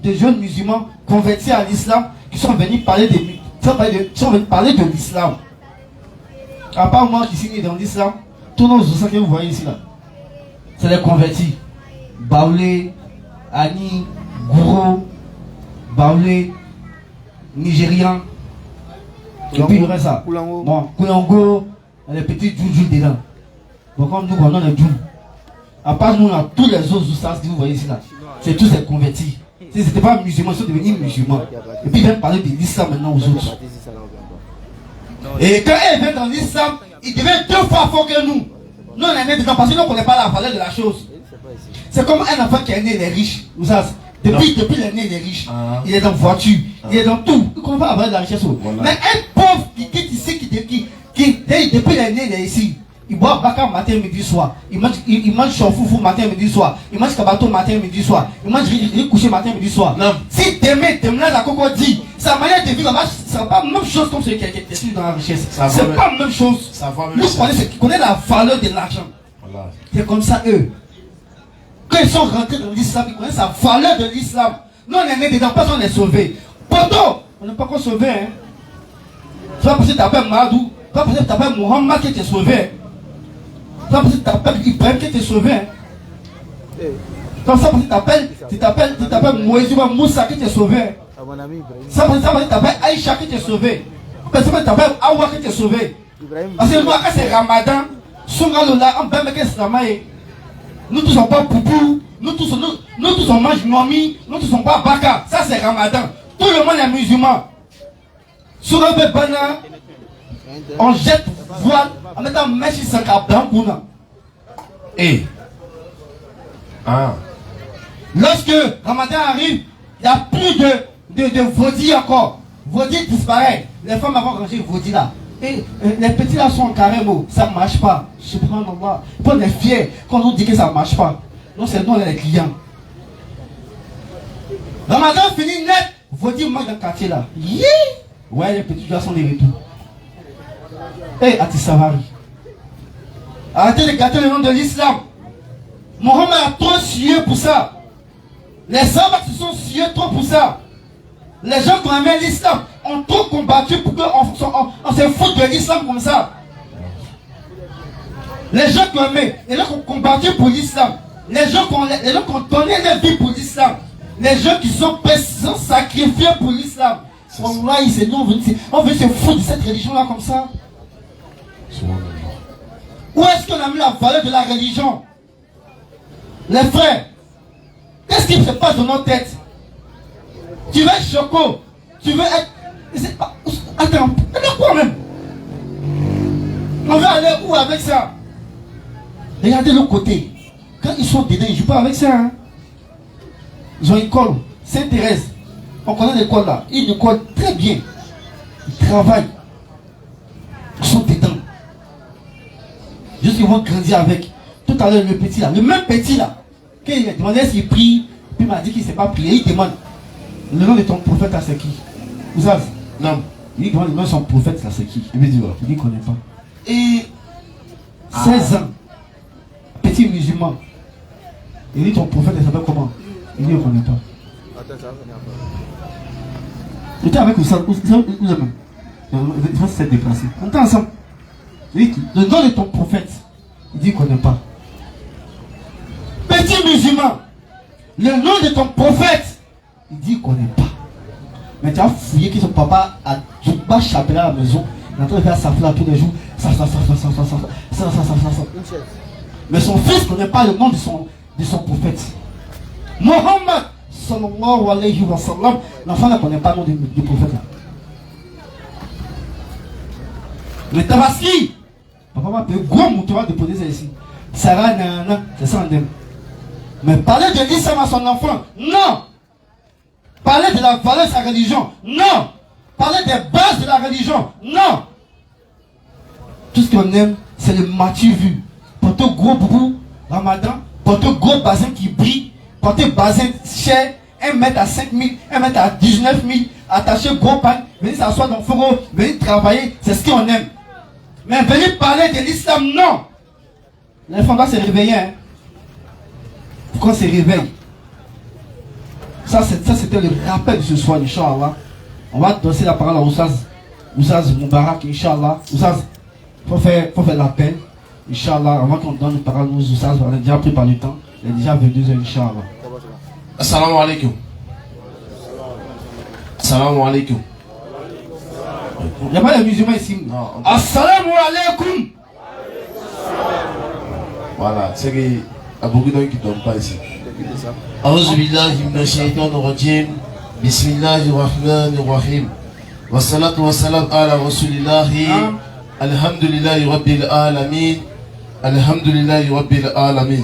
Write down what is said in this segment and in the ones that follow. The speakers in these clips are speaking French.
de jeunes musulmans convertis à l'islam qui sont venus parler de l'islam. À part moi qui suis né dans l'islam, tous nos oussins que vous voyez ici là, c'est les convertis. Baoulé, Ani, Gouro, Baoulé, Nigérian. Et puis il y aurait ça. Bon, Koulango, les petits djoudjou dedans. Donc comme nous, on a les djoudjou. À part nous, on a tous les autres oussins que vous voyez ici là. C'est tous des convertis. Si ce n'était pas musulmans, ils sont devenus musulmans. Et puis ils viennent parler de l'islam maintenant aux autres. Et quand ils viennent dans l'islam, ils deviennent 2 fois forts que nous. Nous on est nés dedans parce que nous ne connaissons pas la valeur de la chose. C'est comme un enfant qui est né, il est riche. Depuis il est né, il est riche. Il est dans la voiture, il est dans tout. Il ne connaît pas la valeur de la richesse. Mais un pauvre qui quitte ici, depuis il est né, il est ici. Il boit baka matin, midi, soir. Il mange chofoufou matin, midi, soir. Il mange kabato matin, midi, soir. Il mange riz couché matin, midi, soir. Non. Si demain, la coco dit, sa manière de vivre, ce n'est pas la même chose comme celui qui est dans la richesse. Ce n'est pas la même chose. Nous connaissons la valeur de l'argent. C'est comme ça, eux. Quand ils sont rentrés dans l'islam, ils connaissent la valeur de l'islam. Nous, on est nés dedans, personne n'est sauvé. Pourtant, on n'est pas encore sauvé. Hein. C'est pas parce que tu t'appelles Madou, c'est pas parce que tu t'appelles Mohamed que tu es sauvé. C'est pas parce que tu t'appelles Ibrahim que tu es sauvé. C'est pas parce que tu t'appelles Moïse ou Moussa que tu es sauvé. C'est pas parce que tu t'appelles Aïcha que tu es sauvé. C'est pas parce que tu t'appelles Awa que tu es sauvé. Parce que moi, quand c'est Ramadan, Sungalola, on peut mettre Ramadan. Nous tous sommes pas poupou, nous tous on mange nomi, nous tous sommes pas baka. Ça c'est Ramadan. Tout le monde est musulman. Sur le bébana, on jette voile en mettant mèche sans cabdan pour nous. Et lorsque Ramadan arrive, il n'y a plus de vaudis encore. Vaudis disparaît. Les femmes avant rangé vaudis là. Et les petits là sont en carême, ça ne marche pas. Subhanallah. On est fiers quand on dit que ça ne marche pas. Non, c'est nous les clients. Ramadan fini net, vous dites moi dans le quartier là. Yeah. Ouais, les petits gars sont des retours. Hey, Atisavari. Arrêtez de gâter le nom de l'islam. Mohamed a trop sué pour ça. Les sahabas se sont sués trop pour ça. Les gens qui ont aimé l'islam ont trop combattu pour qu'on se foute de l'islam comme ça. Les gens qui ont aimé, les gens qui ont combattu pour l'islam, les gens qui ont donné leur vie pour l'islam, les gens qui sont sacrifiés pour l'islam. On veut se foutre de cette religion-là comme ça. Où est-ce qu'on a mis la valeur de la religion? Les frères, qu'est-ce qui se passe dans nos têtes? Tu veux être choco, tu veux être... Attends, quoi même? On va aller où avec ça? Regardez l'autre côté. Quand ils sont dedans, ils ne jouent pas avec ça. Hein? Ils ont une école, Sainte-Thérèse. On connaît l'école là. Ils nous collent très bien. Ils travaillent. Ils sont dedans. Juste qu'ils vont grandir avec. Tout à l'heure, le petit là, le même petit là, quand il a demandé s'il prie, puis il m'a dit qu'il ne sait pas prier, il demande le nom de ton prophète là c'est qui? Vous savez? Non. Il demande le nom de son prophète là c'est qui? Il dit qu'il ne connaît pas. Et 16 ans, petit musulman. Il dit ton prophète il s'appelle comment? Il dit qu'il ne connaît pas. Il était avec Oussam. Il va se déplacer. On était ensemble. Il dit le nom de ton prophète. Il dit qu'il ne connaît pas. Petit musulman, le nom de ton prophète, il dit qu'il ne connaît pas. Mais tu as fouillé que son papa a tout bas chapelé à la maison. Il est en train de faire sa flamme tous les jours. Ça. Mais son fils ne connaît pas le nom de son prophète. Mohammed, sallallahu alayhi wa sallam, l'enfant ne connaît pas le nom du prophète. Là. Le tabaski, papa m'a payé gros mouton de déposer ça ici. Sarah, nana, c'est ça en dème. Mais parler de l'islam à son enfant, non. Parler de la valeur de sa religion, non. Parler des bases de la religion, non. Tout ce qu'on aime, c'est le matu vu. Porter gros boubou, Ramadan, porter gros bazin qui brille, porter bazin cher, 1 mètre à 5 000, 1 mètre à 19 000, attacher gros pain, venir s'asseoir dans le four, venir travailler, c'est ce qu'on aime. Mais venir parler de l'islam, non. L'enfant doit se réveiller. Hein. Pourquoi on se réveille? Ça, c'était le rappel de ce soir, Inch'Allah. On va donner la parole à Oustaz Moubarak, Inch'Allah. Oustaz, faut faire l'appel. Inch'Allah, avant qu'on donne la parole aux Oustaz, on est déjà pris par le temps. Il est déjà 22h, Inch'Allah. Assalamu alaikum. Assalamu alaikum. Il n'y a pas de musulmans ici. Non. Assalamu alaikum. Voilà, c'est qu'il y a beaucoup de gens qui ne dorment pas ici. A'udhu billahi minash shaitanir rajim. Bismillahir rahmanir rahim. Wassalatu wassalam ala rasulillahi. Alhamdulillahi rabbil alamin. Alhamdulillahi rabbil alamin.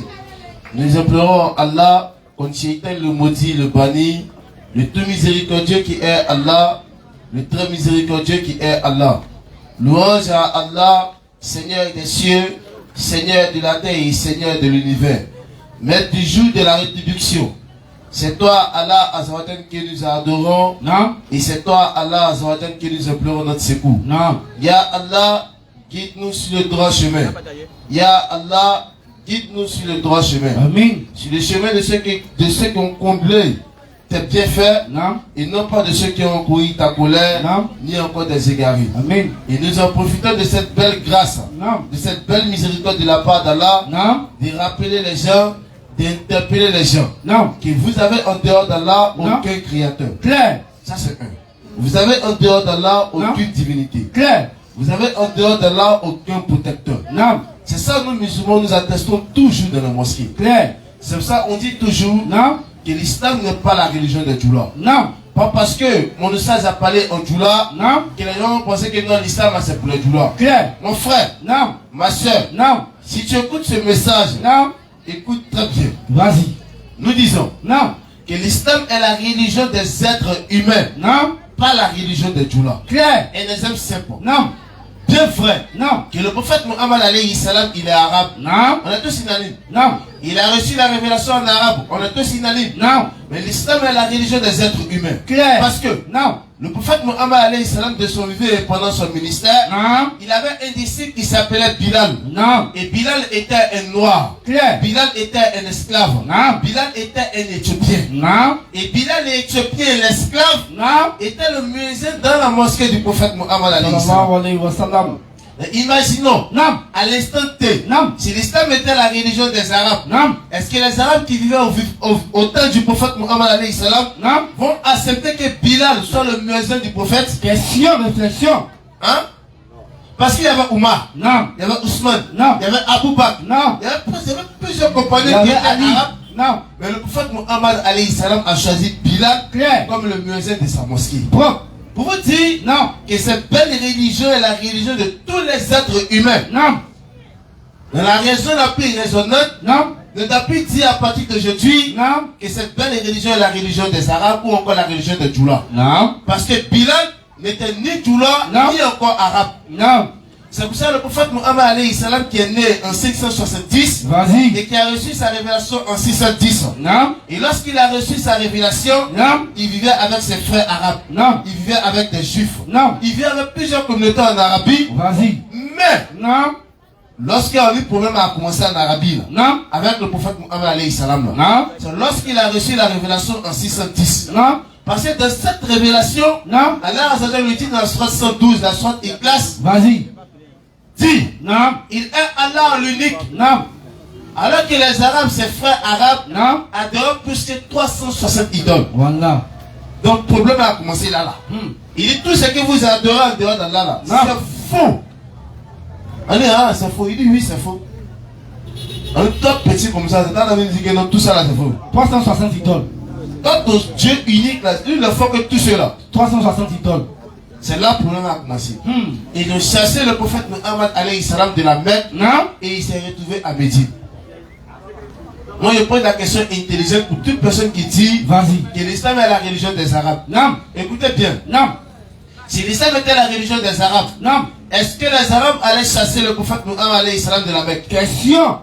Nous implorons Allah, qu'on shaitan le maudit, le banni, le tout miséricordieux qui est Allah, le très miséricordieux qui est Allah. Louange à Allah, Seigneur des cieux, Seigneur de la terre et Seigneur de l'univers. Maître du jour de la rétribution. C'est toi, Allah Azzawajal, que nous adorons. Non. Et c'est toi, Allah Azzawajal, que nous implorons notre secours. Non. Ya Allah, guide-nous sur le droit chemin. Ya Allah, guide-nous sur le droit chemin. Amen. Sur le chemin de ceux qui ont comblé tes bienfaits. Non. Et non pas de ceux qui ont couru ta colère. Non. Ni encore des égarés. Amen. Et nous en profitons de cette belle grâce. Non. De cette belle miséricorde de la part d'Allah. Non. De rappeler les gens, d'interpeller les gens. Non. Que vous avez en dehors d'Allah Non. aucun créateur. Claire. Ça c'est un. Vous avez en dehors d'Allah Non. aucune divinité. Claire. Vous avez en dehors d'Allah aucun protecteur. Non. C'est ça nous musulmans nous attestons toujours dans la mosquée. Claire. C'est pour ça on dit toujours Non. que l'islam n'est pas la religion des djoulas. Non. Pas parce que mon ustaz a parlé en djoula Non. que les gens pensaient que non, l'islam c'est pour les djoulas. Claire. Mon frère, Non. ma soeur, Non. si tu écoutes ce message, Non. écoute très bien. Vas-y. Nous disons Non. que l'islam est la religion des êtres humains, Non. pas la religion des djoulas. Claire. Et les hommes simples. Non. Bien vrai Non. que le prophète Muhammad alayhi salam, il est arabe. Non. On est tous unanimes. Non. Il a reçu la révélation en arabe. On est tous unanimes. Non. Mais l'islam est la religion des êtres humains. Claire. Parce que Non. le prophète Muhammad alayhi salam, de son vivant et pendant son ministère, Non. il avait un disciple qui s'appelait Bilal. Non. Et Bilal était un noir. Claire. Bilal était un esclave. Non. Bilal était un Éthiopien. Non. Et Bilal l'Éthiopien et l'esclave Non. était le muezzin dans la mosquée du prophète Muhammad alayhi salam. Sallallahu alayhi wa sallam. Imaginons, Non. à l'instant T, Non. si l'islam était la religion des Arabes, Non. est-ce que les Arabes qui vivaient au temps du prophète Muhammad alayhi salam Non. vont accepter que Bilal soit le muezzin du prophète? Question, réflexion. Hein? Parce qu'il y avait Oumar, Non. il y avait Ousmane, Non. il y avait Abou Bakr, Non. il y avait plusieurs compagnons Il y qui avait étaient Ali. arabes. Non. Mais le prophète Muhammad alayhi salam a choisi Bilal Claire. comme le muezzin de sa mosquée. Propre. Pour vous dire Non. que cette belle religion est la religion de tous les êtres humains. Non. Dans la raison la plus raisonnable, Non. ne t'a plus dit à partir d'aujourd'hui Non. que cette belle religion est la religion des Arabes ou encore la religion des Djoula. Non. Parce que Bilal n'était ni Djoula Non. ni encore arabe. Non. C'est pour ça que le prophète Muhammad alayhi salam, qui est né en 570 Vas-y. et qui a reçu sa révélation en 610. Non. Et lorsqu'il a reçu sa révélation, Non. il vivait avec ses frères arabes. Non. Il vivait avec des juifs. Non. Il vivait avec plusieurs communautés en Arabie. Vas-y. Mais Non. lorsqu'il a eu le problème à commencer en Arabie, là, Non. avec le prophète Muhammad alayhi salam, là, Non. c'est lorsqu'il a reçu la révélation en 610. Non. Parce que dans cette révélation, Non. Allah Azza wa Jalla lui dit dans la sourate 112, la sourate Ikhlas, Vas-y. dit, Non. il est Allah l'unique. Non. Alors que les Arabes, ses frères arabes, Non. adorent plus que 360 idoles. Voilà. Donc le problème a commencé là. Il dit tout ce que vous adorez en dehors d'Allah là, Non. c'est faux. On dit, ah, c'est faux. Il dit, oui, c'est faux. Un top petit comme ça, c'est dans la dit que non, tout ça là, c'est faux. 360 idoles. Quand ton Dieu unique là, il ne faut que tout cela. 360 idoles. C'est là le problème a commencé. Ils ont chassé le prophète Muhammad alayhi salam de la Mecque Non. et il s'est retrouvé à Médine. Moi, je pose la question intelligente pour toute personne qui dit Vas-y. que l'islam est la religion des Arabes. Non. Écoutez bien. Non. Si l'islam était la religion des Arabes, Non. est-ce que les Arabes allaient chasser le prophète Muhammad alayhi salam de la Mecque? Question.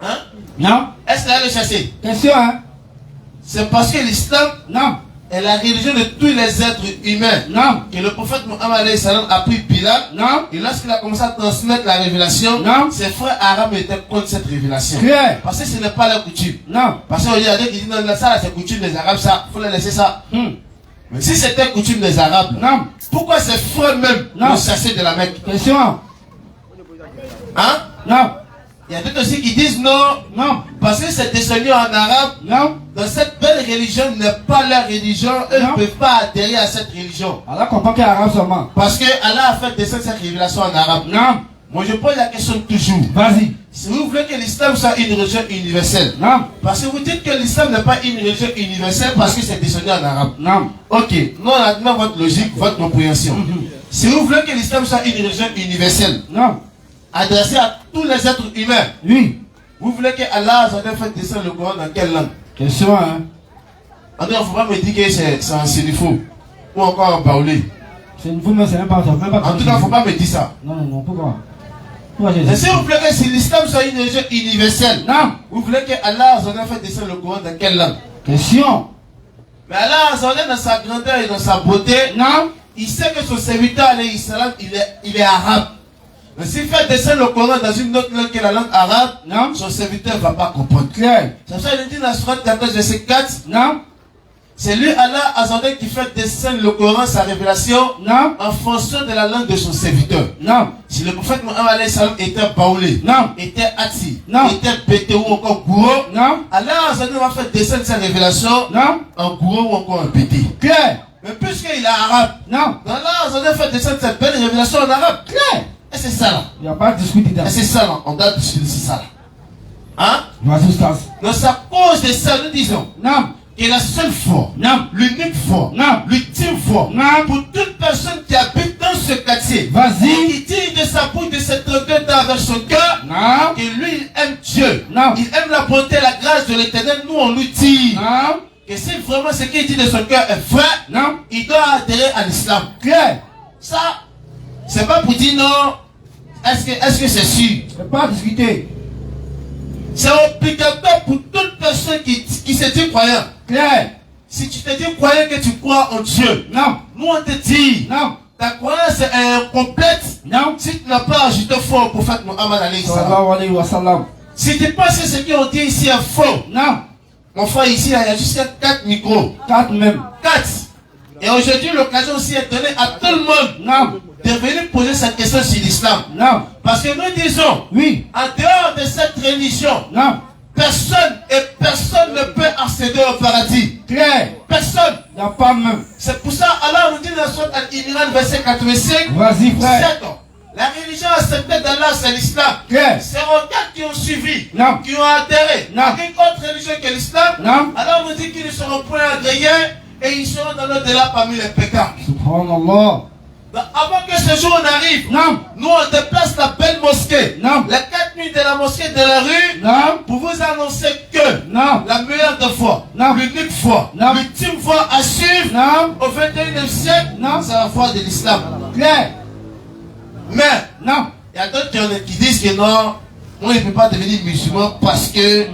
Hein? Non. Est-ce qu'ils allaient le chasser? Question, hein? C'est parce que l'islam Non. est la religion de tous les êtres humains. Non. Que le prophète Mohammed alayhi salam a pris Bilal. Non. Et lorsqu'il a commencé à transmettre la révélation, Non. ses frères arabes étaient contre cette révélation. Claire. Parce que ce n'est pas leur coutume. Non. Parce qu'il y a des qui disent non, ça c'est coutume des arabes, ça, il faut les laisser ça. Mais si c'était coutume des arabes, Non. pourquoi ses frères même Non. l'ont chassé de la Mecque? Question. Hein? Non. Il y a d'autres aussi qui disent non, Non. parce que c'est descendu en arabe. Non. Dans cette belle religion n'est pas leur religion, eux Non. ne peuvent pas adhérer à cette religion. Allah comprend qu'il y a arabe seulement. Parce que Allah a fait descendre cette révélation en arabe. Non. Moi je pose la question toujours. Vas-y. Si vous voulez que l'islam soit une religion universelle, Non. parce que vous dites que l'islam n'est pas une religion universelle parce que c'est descendu en arabe. Non. Ok, nous on admet votre logique, votre compréhension. Si vous voulez que l'islam soit une religion universelle, Non. adressée à tous les êtres humains, Oui. vous voulez que Allah a fait descendre le Coran dans quelle langue? Question, hein. Il ne faut pas me dire que c'est en sénifo ou encore en baoulé. C'est une femme, c'est même pas. En tout cas, il ne faut pas me dire ça. Non, non, non, pourquoi? Pourquoi j'ai Mais dit? si vous voulez que si l'islam soit une religion universelle, Non. vous voulez que Allah a fait descendre le Coran dans quelle langue? Question. Mais Allah a dans sa grandeur et dans sa beauté, Non. il sait que son serviteur, alayhi salam, il est arabe. Mais s'il fait descendre le Coran dans une autre langue que la langue arabe, Non. son serviteur ne va pas comprendre. Claire. C'est pour ça qu'il dit dans la sourate 14, verset 4, Non. c'est lui, Allah Azadeh, qui fait descendre le Coran, sa révélation, Non. en fonction de la langue de son serviteur. Non. Si le prophète Mohammed alayhi salam était baoulé, Non. était ati, Non. était bété ou encore gourou, Non. Allah Azadeh va faire descendre sa révélation Non. en gourou ou encore en bété. Claire. Mais puisqu'il est arabe, Non. Allah Azadeh fait descendre cette belle révélation en arabe. Claire. Et c'est ça là. Il n'y a pas de discuter dans. Et c'est ça là. On doit discuter, c'est ça là. Hein? Vas-y, Stas. Donc à cause de ça, nous disons Non. que la seule foi, Non. l'unique foi, Non. l'ultime foi, Non. pour toute personne qui habite dans ce quartier, Vas-y. qui dit de sa bouche, de cette regret avec son cœur, Non. que lui il aime Dieu, Non. il aime la bonté, la grâce de l'éternel, nous on lui dit Non. que si vraiment ce qu'il dit de son cœur est vrai, Non. il doit adhérer à l'islam. Claire. Ça, c'est pas pour dire non, est-ce que c'est sûr? C'est pas discuter. C'est obligatoire pour toute personne qui se dit croyant. Claire. Si tu te dis croyant que tu crois en Dieu, Non. nous on te dit, Non. ta croyance est incomplète Non. si tu n'as pas ajouté foi au prophète Mohammed alayhi salam. Sallallahu alayhi wa sallam. Si tu penses que ce qu'on dit ici est faux, Non. mon frère ici, là, il y a jusqu'à 4 micros. 4 même. 4. Et aujourd'hui, l'occasion aussi est donnée à tout le monde Non. de venir poser cette question sur l'islam. Non. Parce que nous disons, Oui. en dehors de cette religion, Non. personne ne peut accéder au paradis. Claire. Personne. Il n'y a pas même. C'est pour ça, Allah nous dit dans la sourate Al-Imran, verset 85, Vas-y, frère. certes, la religion acceptée d'Allah, c'est l'islam. Claire. C'est aux qui ont suivi, Non. qui ont adhéré Non. à une autre religion que l'islam. Non. Allah nous dit qu'ils ne seront point agréés et ils seront dans l'au-delà parmi les pécards. Subhanallah. Donc, avant que ce jour n'arrive, Non. nous on déplace la belle mosquée, Non. les 4 nuits de la mosquée de la rue, Non. pour vous annoncer que Non. la meilleure de foi, Non. l'unique foi, Non. l'ultime foi à suivre Non. au 21e siècle, Non. c'est la foi de l'islam. Claire. Mais Non. il y a d'autres qui disent que non, on ne peut pas devenir musulman parce que.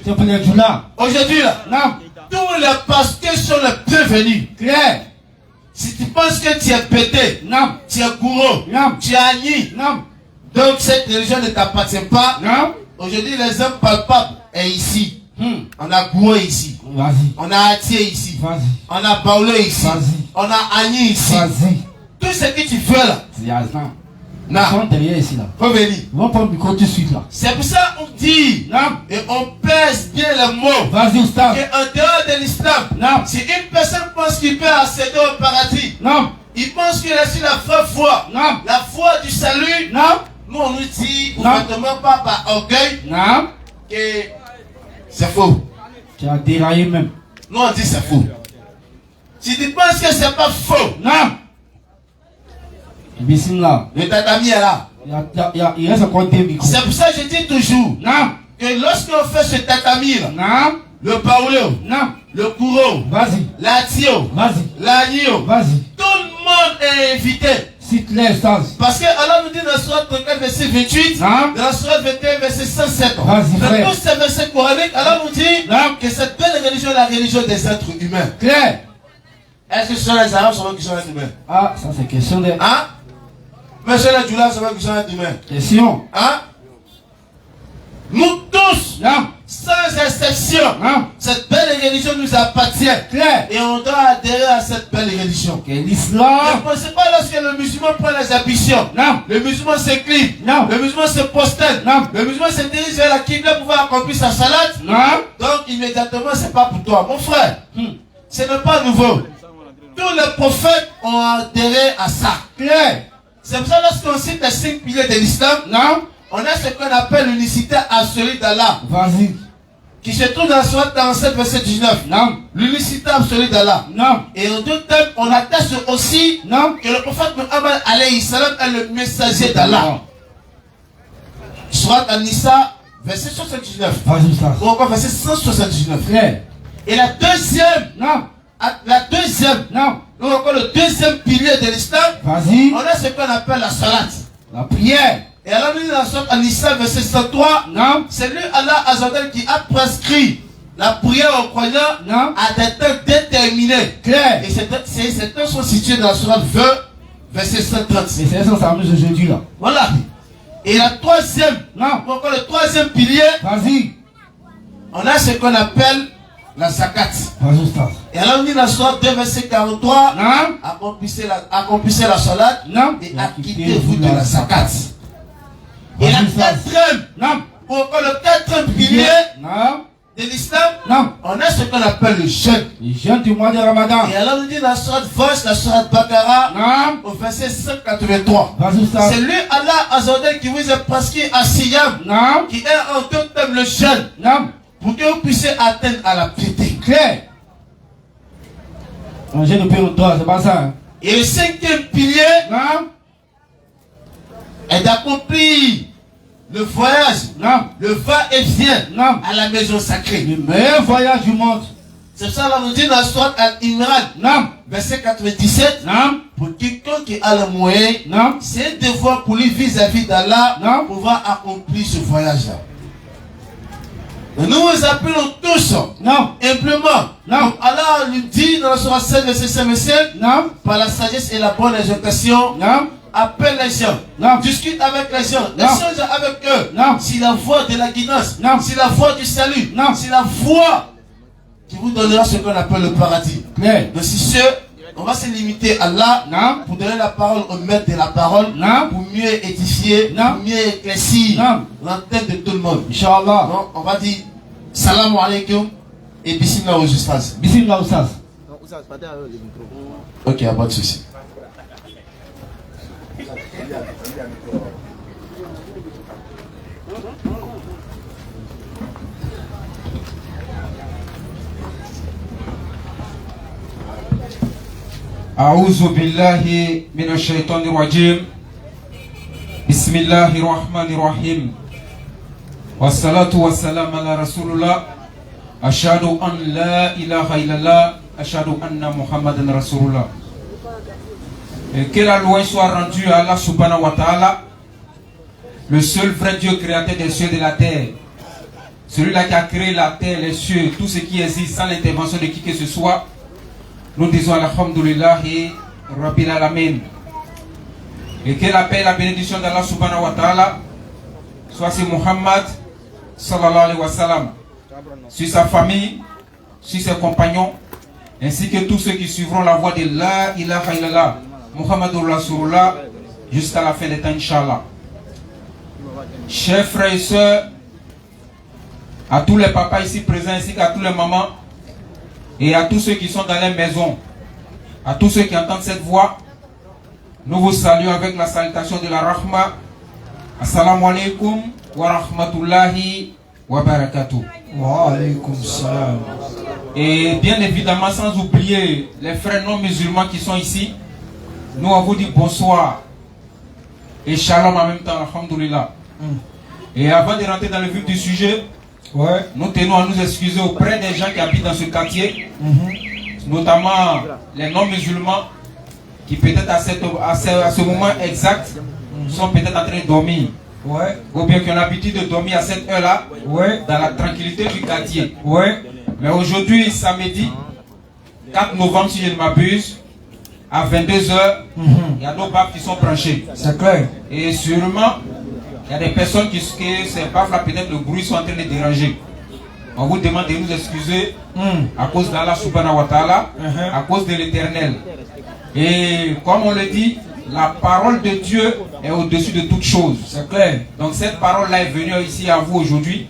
C'est pour les djoulas. Aujourd'hui là, Non. tous les pasteurs sont les bienvenus. Claire. Si tu penses que tu es pété, Non. tu es gourou, Non. tu es agni, Non. donc cette religion ne t'appartient pas. Non. Aujourd'hui, l'exemple palpable est ici. On a gourou ici. Vas-y. On a Atié ici. Vas-y. On a Baoulé ici. Vas-y. On a Agni ici. Vas-y. Tout ce que tu veux là. C'est Yazan. Ils Non. sont derrière ici là. Faut venir. Ils vont prendre le micro tout de suite là. C'est pour ça qu'on dit. Non. Et on pèse bien les mots. Vas-y, Oustaz. Et en dehors de l'islam, Non. si une personne pense qu'il peut accéder au paradis, Non. il pense qu'il est sur la vraie foi, Non. la foi du salut, Non. nous on nous dit Non. ouvertement, pas par orgueil, Non. que c'est faux. Tu as déraillé même. Nous on dit c'est faux. Si tu penses que c'est pas faux, Non. Bismillah. le tatami est là. Il reste encore des micros. C'est pour ça que je dis toujours Non. que lorsqu'on fait ce tatami là, Non. le baoulé, Non. le kouro, Vas-y. l'atio, Vas-y. l'agneau, Vas-y. tout le monde est invité. Cite-les, Ustaz. Parce que Allah nous dit dans la sourate 34, verset 28, Non. dans la sourate 21, verset 107. Vas-y, Dans frère. tous ces versets coraniques, Allah nous dit Non. que cette belle religion est la religion des êtres humains. Claire. Est-ce que ce sont les Arabes qui sont les humains? Ah, ça c'est question de... Hein? Monsieur les Djoula, c'est qui sont les humains? Question. Hein? Nous tous, Non. sans exception, Non. cette belle religion nous appartient. Claire. Et on doit adhérer à cette belle religion. Que Ne l'islam... pensez pas lorsque le musulman prend les ambitions. Non. Le musulman s'incline. Non. Le musulman se prosterne. Non. Le musulman se dirige vers la Qibla pour pouvoir accomplir sa salade. Non. Donc immédiatement, c'est pas pour toi. Mon frère, ce n'est pas nouveau. Tous les prophètes ont adhéré à ça. Claire. C'est pour ça que lorsqu'on cite les 5 piliers de l'islam, Non. on a ce qu'on appelle l'unicité absolue d'Allah, Vas-y. qui se trouve dans la sourate 47, verset 19. Non. L'unicité absolue d'Allah. Non. Et en deux termes, on atteste aussi Non. que le prophète Muhammad alayhi salam est le messager d'Allah. Sourate An-Nisa, verset 79. Vas-y, Ustaz. Ou encore verset 179. Claire. Et la deuxième, Non. non, ou encore le deuxième pilier de l'islam, Vas-y. on a ce qu'on appelle la salat. La prière. Et alors, nous, dans la sourate An-Nisa, verset 103, Non. c'est lui, Allah Azzawajal, qui a prescrit la prière aux croyants Non. à des temps déterminés. Claire. Et ces temps sont situés dans la sourate 20, verset 136. Et c'est ça, ça amuse aujourd'hui là. Voilà. Et la troisième, Non. ou encore le troisième pilier, Vas-y. on a ce qu'on appelle la zakat. Vas-y, Ustaz. Et alors, on dit dans la sourate 2, verset 43, Non. accomplissez la salat Non. et acquittez-vous de la zakat. Et la Vas-y, Ustaz. quatrième, Non. ou encore le quatrième pilier Non. de l'islam, Non. on a ce qu'on appelle le jeûne. Les jeunes du mois de Ramadan. Et alors, on dit dans la sourate 20, la sourate Baqara, Non. au verset 183. Vas-y, Ustaz. C'est lui, Allah Azzawajal, qui vous a prescrit à Siyam, Non. qui est en tout temps le jeûne, Non. pour que vous puissiez atteindre à la piété. Claire. Un jeune de toi, c'est pas ça. Hein? Et le cinquième pilier Non. est d'accomplir le voyage, Non. le va-et-vient Non. à la maison sacrée. Le meilleur voyage du monde. C'est ça, là, nous dit dans la sourate Al-Imran, Non. verset 97, Non. pour quiconque qui a le moyen, Non. c'est un devoir pour lui vis-à-vis d'Allah, Non. pour pouvoir accomplir ce voyage-là. Et nous vous appelons tous, Non. simplement, Non. comme Allah nous dit dans la sourate 7, verset 5 et 7, Non. par la sagesse et la bonne exhortation, Non. appelle les gens, Non. discute avec les gens, Non. échange avec eux. Non. Si la voie de la guidance, Non. si la voie du salut, Non. si la voie qui vous donnera ce qu'on appelle le paradis. Claire. Donc si on va se limiter à Allah Non. pour donner la parole au maître de la parole, Non. pour mieux édifier, Non. pour mieux éclaircir Non. l'antenne de tout le monde. Inch'Allah. Donc on va dire salam alaikum et bismillah aux ustaz. Bismillah, Ustaz. Ok, y a pas de souci. أعوذ بالله من الشيطان الرجيم بسم الله الرحمن الرحيم والصلاة والسلام على رسول الله أشهد أن لا إله إلا الله أشهد أن محمدا رسول الله. Et que la louange soit rendue à Allah subhanahu wa ta'ala, le seul vrai Dieu créateur des cieux et de la terre, celui-là qui a créé la terre, les cieux, tout ce qui existe sans l'intervention de qui que ce soit. Nous disons Alhamdulillahi Rabbil Alamin. Et que la paix et la bénédiction d'Allah subhanahu wa ta'ala soit sur Muhammad sallallahu alayhi wa sallam, sur sa famille, sur ses compagnons, ainsi que tous ceux qui suivront la voie de La ilaha illallah Muhammadur Rasulullah jusqu'à la fin des temps, Inch'Allah. Chers frères et sœurs, à tous les papas ici présents ainsi qu'à tous les mamans, et à tous ceux qui sont dans les maisons, à tous ceux qui entendent cette voix, nous vous saluons avec la salutation de la Rahma. Assalamu alaikum wa rahmatullahi wa barakatuh. Wa alaykum salam. Et bien évidemment, sans oublier les frères non musulmans qui sont ici, nous on vous dit bonsoir et shalom en même temps, alhamdoulilah. Et avant de rentrer dans le vif du sujet, nous tenons à nous excuser auprès des gens qui habitent dans ce quartier, notamment les non-musulmans, qui peut-être à ce moment exact sont peut-être en train de dormir. Ouais. Ou bien qui ont l'habitude de dormir à cette heure-là, Ouais. dans la tranquillité du quartier. Ouais. Mais aujourd'hui, samedi, 4 novembre, si je ne m'abuse, à 22h, il y a nos baffes qui sont branchés. C'est clair. Et sûrement, il y a des personnes qui ces baffes-là, peut-être le bruit, sont en train de déranger. On vous demande de nous excuser à cause d'Allah subhanahu wa ta'ala, à cause de l'éternel. Et comme on le dit, la parole de Dieu est au-dessus de toute chose. C'est clair. Donc cette parole-là est venue ici à vous aujourd'hui.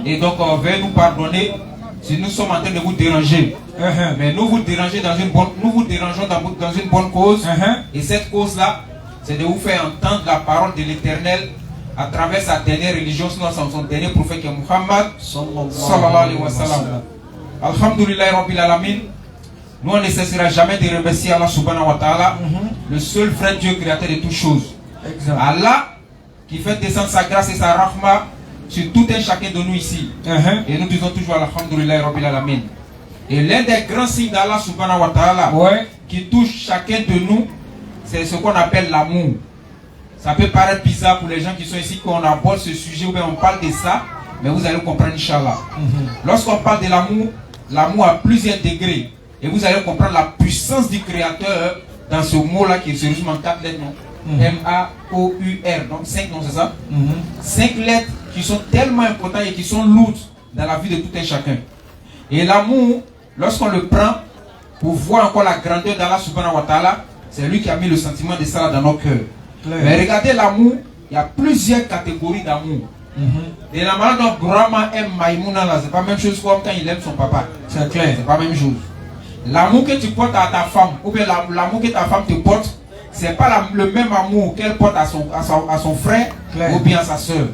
Et donc veuillez nous pardonner si nous sommes en train de vous déranger. Mais nous vous dérangeons dans une bonne cause. Et cette cause-là, c'est de vous faire entendre la parole de l'éternel à travers sa dernière religion, sinon son dernier prophète qui est Muhammad sallallahu alayhi wa sallam. Alhamdulillah Rabbil Alamin. Nous on ne cessera jamais de remercier Allah subhanahu wa ta'ala, le seul vrai Dieu créateur de toutes choses. Exact. Allah qui fait descendre sa grâce et sa rahma sur tout un chacun de nous ici. Et nous disons toujours Alhamdulillah Rabbil Alamin. Et l'un des grands signes d'Allah subhanahu wa ta'ala qui touche chacun de nous, c'est ce qu'on appelle l'amour. Ça peut paraître bizarre pour les gens qui sont ici qu'on aborde ce sujet ou bien on parle de ça, mais vous allez comprendre Inch'Allah. Lorsqu'on parle de l'amour, l'amour a plusieurs degrés. Et vous allez comprendre la puissance du Créateur dans ce mot-là qui se résume en 4 lettres, non? M-A-O-U-R, donc 5 noms, c'est ça? 5 lettres qui sont tellement importantes et qui sont lourdes dans la vie de tout un chacun. Et l'amour, lorsqu'on le prend pour voir encore la grandeur d'Allah subhanahu wa ta'ala, c'est lui qui a mis le sentiment de ça dans nos cœurs. Mais regardez l'amour, il y a plusieurs catégories d'amour. Et la manière dont Brahma aime Maïmouna, là, c'est pas la même chose comme quand il aime son papa. C'est clair. C'est pas la même chose. L'amour que tu portes à ta femme, ou bien l'amour que ta femme te porte, c'est pas le même amour qu'elle porte à son frère ou bien à sa soeur.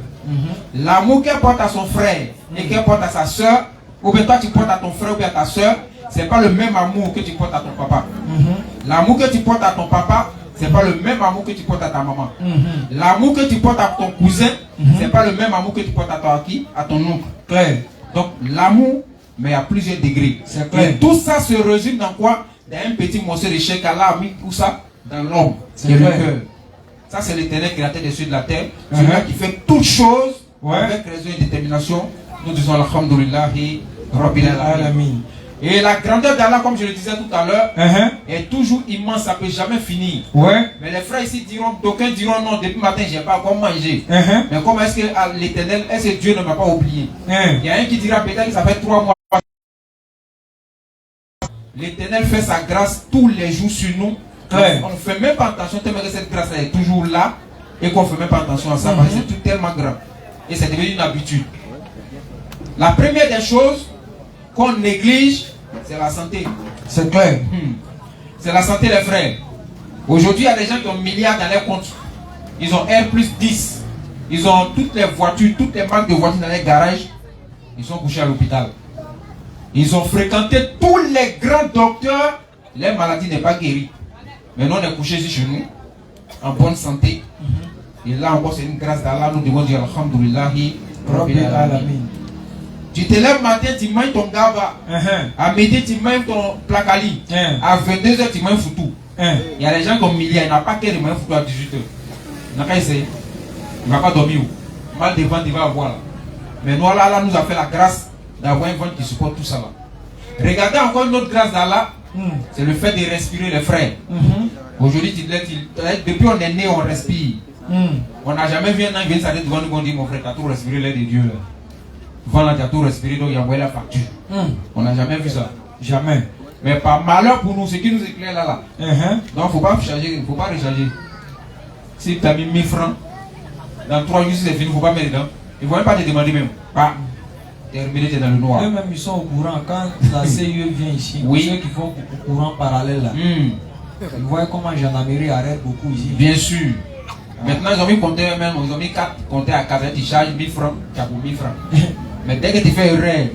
L'amour qu'elle porte à son frère et qu'elle porte à sa soeur, ou bien toi tu portes à ton frère ou bien à ta soeur, c'est pas le même amour que tu portes à ton papa. L'amour que tu portes à ton papa, c'est pas le même amour que tu portes à ta maman. L'amour que tu portes à ton cousin, c'est pas le même amour que tu portes à ton oncle. Clair. Donc l'amour, mais à plusieurs degrés. C'est clair. Et tout ça se résume dans quoi? Dans un petit morceau de chèque Allah a mis tout ça dans l'homme. C'est clair. Le cœur. Ça c'est l'éternel créateur des cieux et de la terre. Celui-là qui fait toutes choses avec raison et détermination. Nous disons Alhamdulillahi Rabbil Alamin. Et la grandeur d'Allah, comme je le disais tout à l'heure, est toujours immense, ça ne peut jamais finir. Mais les frères ici diront, d'aucuns diront non, depuis le matin, je n'ai pas encore mangé. Mais comment est-ce que l'éternel, est-ce que Dieu ne m'a pas oublié? Il y a un qui dira peut-être que ça fait 3 mois. L'éternel fait sa grâce tous les jours sur nous. On ne fait même pas attention, tellement que cette grâce est toujours là et qu'on ne fait même pas attention à ça parce que c'est tout tellement grand. Et c'est devenu une habitude. La première des choses qu'on néglige, c'est la santé. C'est clair. C'est la santé, les frères. Aujourd'hui, il y a des gens qui ont milliards dans leurs comptes. Ils ont R+10. Ils ont toutes les voitures, toutes les marques de voitures dans les garages. Ils sont couchés à l'hôpital. Ils ont fréquenté tous les grands docteurs. Leur maladie n'est pas guérie. Mais nous, on est couchés ici chez nous, en bonne santé. Et là encore, c'est une grâce d'Allah. Nous devons dire Alhamdulillahi Rabbil Alamin. Tu te lèves matin, tu manges ton gaba. À midi, tu manges ton placali. À 22h, tu manges foutou. Il y a des gens qui ont milliers, il n'a pas qu'à manger foutu à 18h. Il n'a qu'à essayer. Il ne va pas dormir. Mal de ventre, il va avoir là. Mais nous, Allah nous a fait la grâce d'avoir un ventre qui supporte tout ça là. Regardez encore une autre grâce d'Allah. C'est le fait de respirer, les frères. Aujourd'hui, depuis on est né, on respire. On n'a jamais vu un an qui vient s'arrêter devant nous et dit mon frère, tu as tout respiré l'air de Dieu là. Voilà, tu as tout respiré, donc il a envoyé la facture. On n'a jamais vu ça. Jamais. Mais par malheur pour nous, ce qui nous éclaire là. Donc il ne faut pas changer, il ne faut pas recharger. Si tu as mis 1000 francs, dans 3 jours, si c'est fini, il ne faut pas mettre dedans. Ils ne vont même pas te demander même. Pas. Terminé, tu es dans le noir. Eux-mêmes, ils sont au courant. Quand la CIE vient ici, ceux qui font au courant parallèle là, ils voient comment gendarmerie arrête beaucoup ici. Bien sûr. Maintenant, ils ont mis compter eux-mêmes, ils ont mis 4 compteurs à 4, tu charges 1000 francs, tu as pour 1000 francs. Mais dès que tu fais erreur,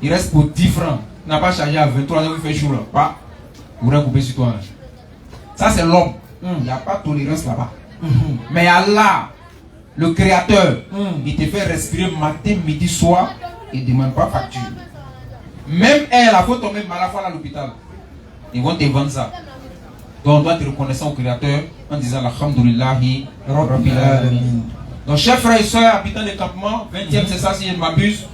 il reste pour 10 francs. Tu n'as pas chargé à 23 ans, il fait chaud là. Pas. Vous recoupez sur toi. Ça, c'est l'homme. Il n'y a pas de tolérance là-bas. Mais Allah, le Créateur, il te fait respirer matin, midi, soir, il ne demande pas facture. Même elle, il faut tomber malade à l'hôpital. Ils vont te vendre ça. Donc on doit être reconnaissant au Créateur en disant Alhamdulillahi Rabbil Alamin. Donc chers frères et sœurs, habitants des campements, 20e c'est ça si je ne m'abuse,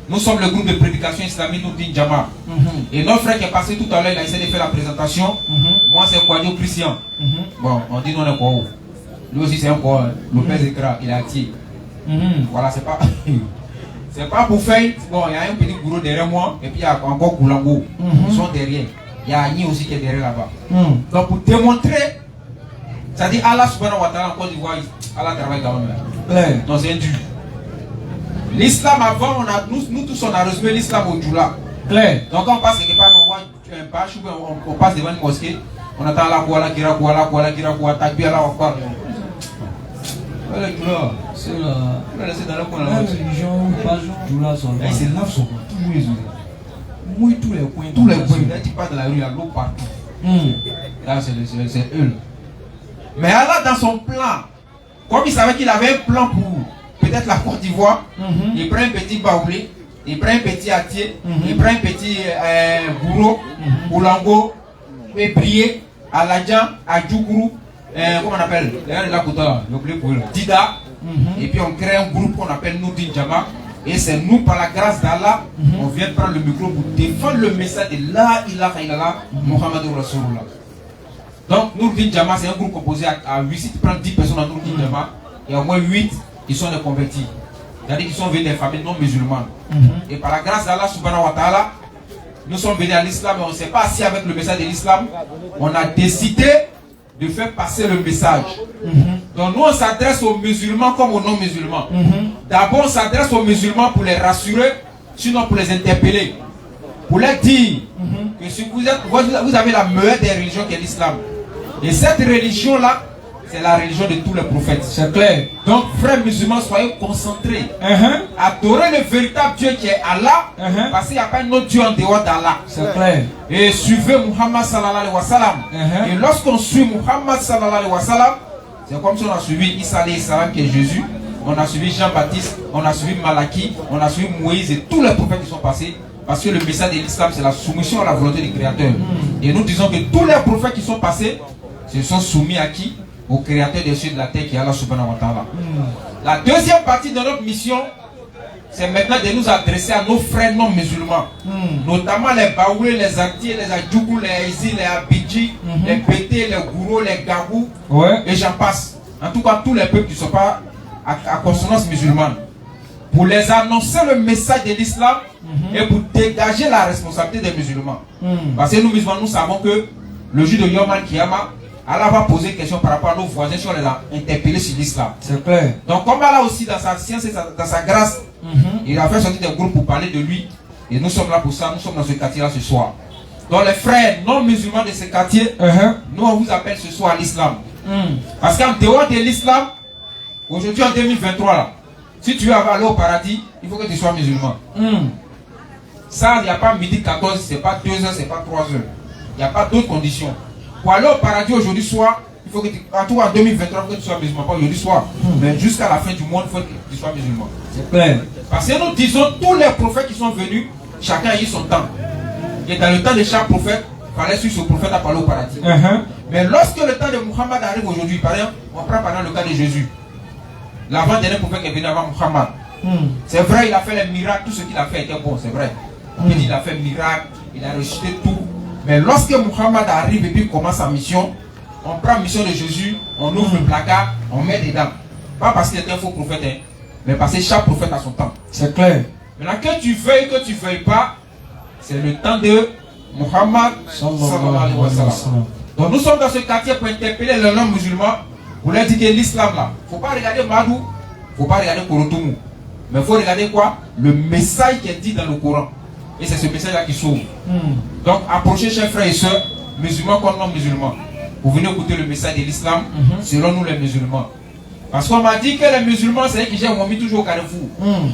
nous sommes le groupe de prédication islamique Nourdine Jama. Et notre frère qui est passé tout à l'heure, il a essayé de faire la présentation. Moi c'est Kouadio Christian. Bon, on dit non, on est quoi. Lui aussi c'est un quoi, Lopez Ekra, il est actif. Voilà, c'est pas... c'est pas pour faire... Bon, il y a un petit gourou derrière moi, et puis il y a encore Koulango. Ils sont derrière. Il y a Agni aussi qui est derrière là-bas. Donc pour démontrer, c'est-à-dire Allah subhanahu wa ta'ala en Côte d'Ivoire, Allah travaille quand même. Donc c'est dur. L'islam avant, nous tous on a résumé l'islam au Djoula. Donc quand on passe quelque part, on voit un bâche, on passe devant une mosquée, on attend la Kouala, Kira Kouala, Takbir, Allah Akbar. Le Djoula, c'est la religion, pas Djoula seulement. C'est neuf sur tous les mouille tous les coins. Tous les coins. Là, tu pars de la rue, il y a l'eau partout. Là, c'est eux. Mais Allah, dans son plan, comme il savait qu'il avait un plan pour peut-être la Côte d'Ivoire, il prend un petit baoulé, il prend un petit atier, il prend un petit bourreau, Oulango, Pébrié, Aladjan, Adjougourou, comment on appelle Dida, et puis on crée un groupe qu'on appelle Nourdine Jama. Et c'est nous, par la grâce d'Allah, on vient prendre le micro pour défendre le message de La ilaha illallah Muhammadur Rasulullah. Donc, Nourdine Jama, c'est un groupe composé à 8. Si tu prends 10 personnes à Nourdine Jama, il y a au moins 8 qui sont des convertis. C'est-à-dire qu'ils sont venus des familles non musulmanes. Et par la grâce d'Allah subhanahu wa ta'ala, nous sommes venus à l'islam et on ne s'est pas assis avec le message de l'islam. On a décidé de faire passer le message. Donc nous on s'adresse aux musulmans comme aux non-musulmans. D'abord on s'adresse aux musulmans pour les rassurer, sinon pour les interpeller. Pour leur dire que si vous avez la meilleure des religions qui est l'islam. Et cette religion-là, c'est la religion de tous les prophètes. C'est clair. Donc frères musulmans, soyez concentrés. Adorez le véritable Dieu qui est Allah. Parce qu'il n'y a pas un autre Dieu en dehors d'Allah. C'est clair. Et suivez Muhammad sallallahu alayhi wa sallam. Et lorsqu'on suit Muhammad sallallahu alayhi wa sallam, c'est comme si on a suivi Isa alayhi salam qui est Jésus. On a suivi Jean-Baptiste, on a suivi Malaki, on a suivi Moïse et tous les prophètes qui sont passés. Parce que le message de l'islam, c'est la soumission à la volonté du Créateur. Et nous disons que tous les prophètes qui sont passés se sont soumis à qui? Au Créateur des cieux et de la terre qui est Allah subhanahu wa ta'ala. La deuxième partie de notre mission, c'est maintenant de nous adresser à nos frères non musulmans. Notamment les Baoulés, les Atiers, les Adjougou, les Izi, les Abidji, les Pété, les Gourou, les Gabou, et j'en passe. En tout cas, tous les peuples qui ne sont pas à consonance musulmane. Pour les annoncer le message de l'islam et pour dégager la responsabilité des musulmans. Parce que nous musulmans, nous savons que le jour de Yom Al-Kiyama, Allah va poser des questions par rapport à nos voisins si on les a interpellés sur l'islam. C'est clair. Donc comme Allah aussi dans sa science et dans sa grâce, il a fait sortir des groupes pour parler de lui. Et nous sommes là pour ça, nous sommes dans ce quartier-là ce soir. Donc les frères non musulmans de ce quartier, nous on vous appelle ce soir l'islam. Parce qu'en dehors de l'islam, aujourd'hui en 2023 là, si tu veux aller au paradis, il faut que tu sois musulman. Ça, il n'y a pas midi 14, c'est pas 2 heures, c'est pas 3 heures. Il n'y a pas d'autres conditions. Pour aller au paradis aujourd'hui soir, il faut que tu, en tout cas en 2023, il faut que tu sois musulman, pas aujourd'hui soir. Mais jusqu'à la fin du monde, il faut que tu sois musulman. C'est clair. Parce que nous disons, tous les prophètes qui sont venus, chacun a eu son temps. Et dans le temps de chaque prophète, il fallait suivre ce prophète à parler au paradis. Mais lorsque le temps de Muhammad arrive aujourd'hui, par exemple, on prend par exemple le cas de Jésus. L'avant-dernier prophète qui est venu avant Muhammad. C'est vrai, il a fait les miracles, tout ce qu'il a fait était bon, c'est vrai. Il a fait miracle, il a ressuscité tout. Mais lorsque Muhammad arrive et puis commence sa mission, on prend la mission de Jésus, on ouvre le placard, on met dedans. Pas parce qu'il était un faux prophète, hein, mais parce que chaque prophète a son temps. C'est clair. Maintenant, que tu veuilles pas, c'est le temps de Muhammad sallallahu alayhi wa sallam. Donc nous sommes dans ce quartier pour interpeller les non-musulmans, pour leur dire que l'islam là, il ne faut pas regarder Madou, il ne faut pas regarder Korotoumou. Mais il faut regarder quoi? Le message qui est dit dans le Coran. Et c'est ce message-là qui sauve. Donc approchez chers frères et sœurs, musulmans comme non musulmans. Vous venez écouter le message de l'islam selon nous les musulmans. Parce qu'on m'a dit que les musulmans, c'est eux qui jettent Momi toujours au carrefour.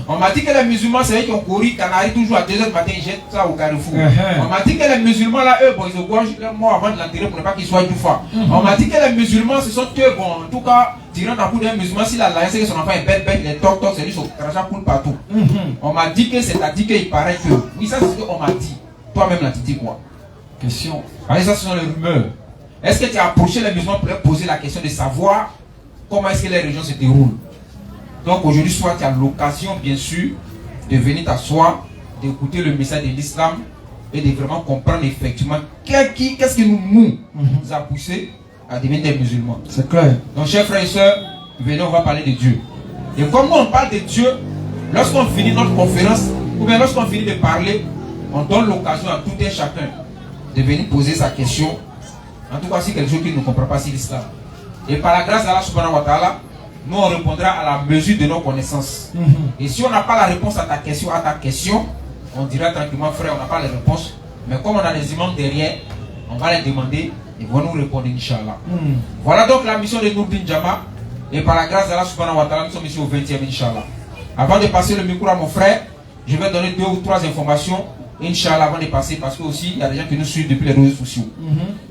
On m'a dit que les musulmans, c'est eux qui ont couru Canari toujours à 2 h du matin, ils jettent ça au carrefour. On m'a dit que les musulmans, là, eux, bon, ils se gorgent leur mort avant de l'enterrer pour ne pas qu'ils soient du fa. On m'a dit que les musulmans, ce sont eux, bon, en tout cas, tirant dans le bout d'un musulman, s'il a la c'est que son enfant est bête, les toc-toc, c'est lui, son crachat coule partout. On m'a dit que c'est-à-dire qu'il paraît que. Oui, ça, c'est ce qu'on m'a dit. Toi-même, là, tu dis quoi? Question. Allez, ça, ce sont les rumeurs. Est-ce que tu as approché les musulmans pour leur poser la question de savoir comment est-ce que les religions se déroulent? Donc aujourd'hui, soit tu as l'occasion, bien sûr, de venir t'asseoir, d'écouter le message de l'islam et de vraiment comprendre effectivement qu'est-ce qui nous a poussé à devenir des musulmans. C'est clair. Donc, chers frères et sœurs, venez, on va parler de Dieu. Et comme on parle de Dieu, lorsqu'on finit notre conférence, ou bien lorsqu'on finit de parler, on donne l'occasion à tout un chacun de venir poser sa question. En tout cas, si quelque chose qui ne comprend pas sur l'islam. Et par la grâce d'Allah subhanahu wa ta'ala, nous on répondra à la mesure de nos connaissances. Et si on n'a pas la réponse à ta question, on dira tranquillement, frère, on n'a pas la réponse. Mais comme on a les imams derrière, on va les demander. Ils vont nous répondre, Inch'Allah. Voilà donc la mission de Nourdine Jama. Et par la grâce d'Allah subhanahu wa ta'ala, nous sommes ici au 20e, Inch'Allah. Avant de passer le micro à mon frère, je vais donner 2 ou 3 informations, Inch'Allah, avant de passer, parce que aussi, il y a des gens qui nous suivent depuis les réseaux sociaux.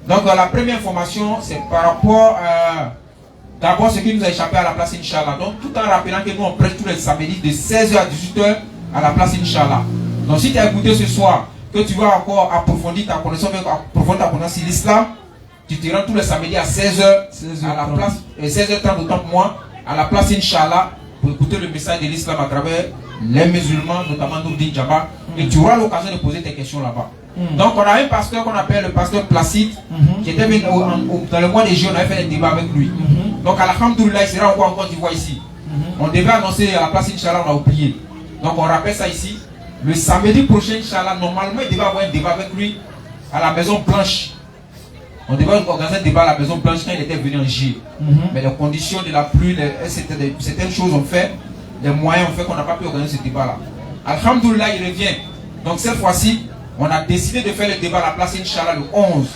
Donc, la première information, c'est par rapport à d'abord ce qui nous a échappé à la place, Inch'Allah. Donc, tout en rappelant que nous, on prêche tous les samedis de 16h à 18h à la place, Inch'Allah. Donc, si tu as écouté ce soir, que tu vas encore approfondir ta connaissance, sur l'islam, tu te rends tous les samedis à 16h à la place, 16h30 autant pour moi, à la place Inch'Allah, pour écouter le message de l'islam à travers les musulmans, notamment Nourdine Jama, et tu auras l'occasion de poser tes questions là-bas. Donc on a un pasteur qu'on appelle le pasteur Placide, qui était venu dans le mois de juillet, on avait fait un débat avec lui. Donc alhamdoulilah, il sera encore en Côte d'Ivoire ici. On devait annoncer à la place Inch'Allah, on a oublié. Donc on rappelle ça ici. Le samedi prochain, Inch'Allah, normalement il devait avoir un débat avec lui à la Maison Blanche. On devait organiser un débat à la Maison Blanche quand il était venu en juillet. Mais les conditions de la pluie, certaines choses ont fait, les moyens ont fait qu'on n'a pas pu organiser ce débat-là. Alhamdoulilah, il revient. Donc cette fois-ci, on a décidé de faire le débat à la place Inch'Allah le 11.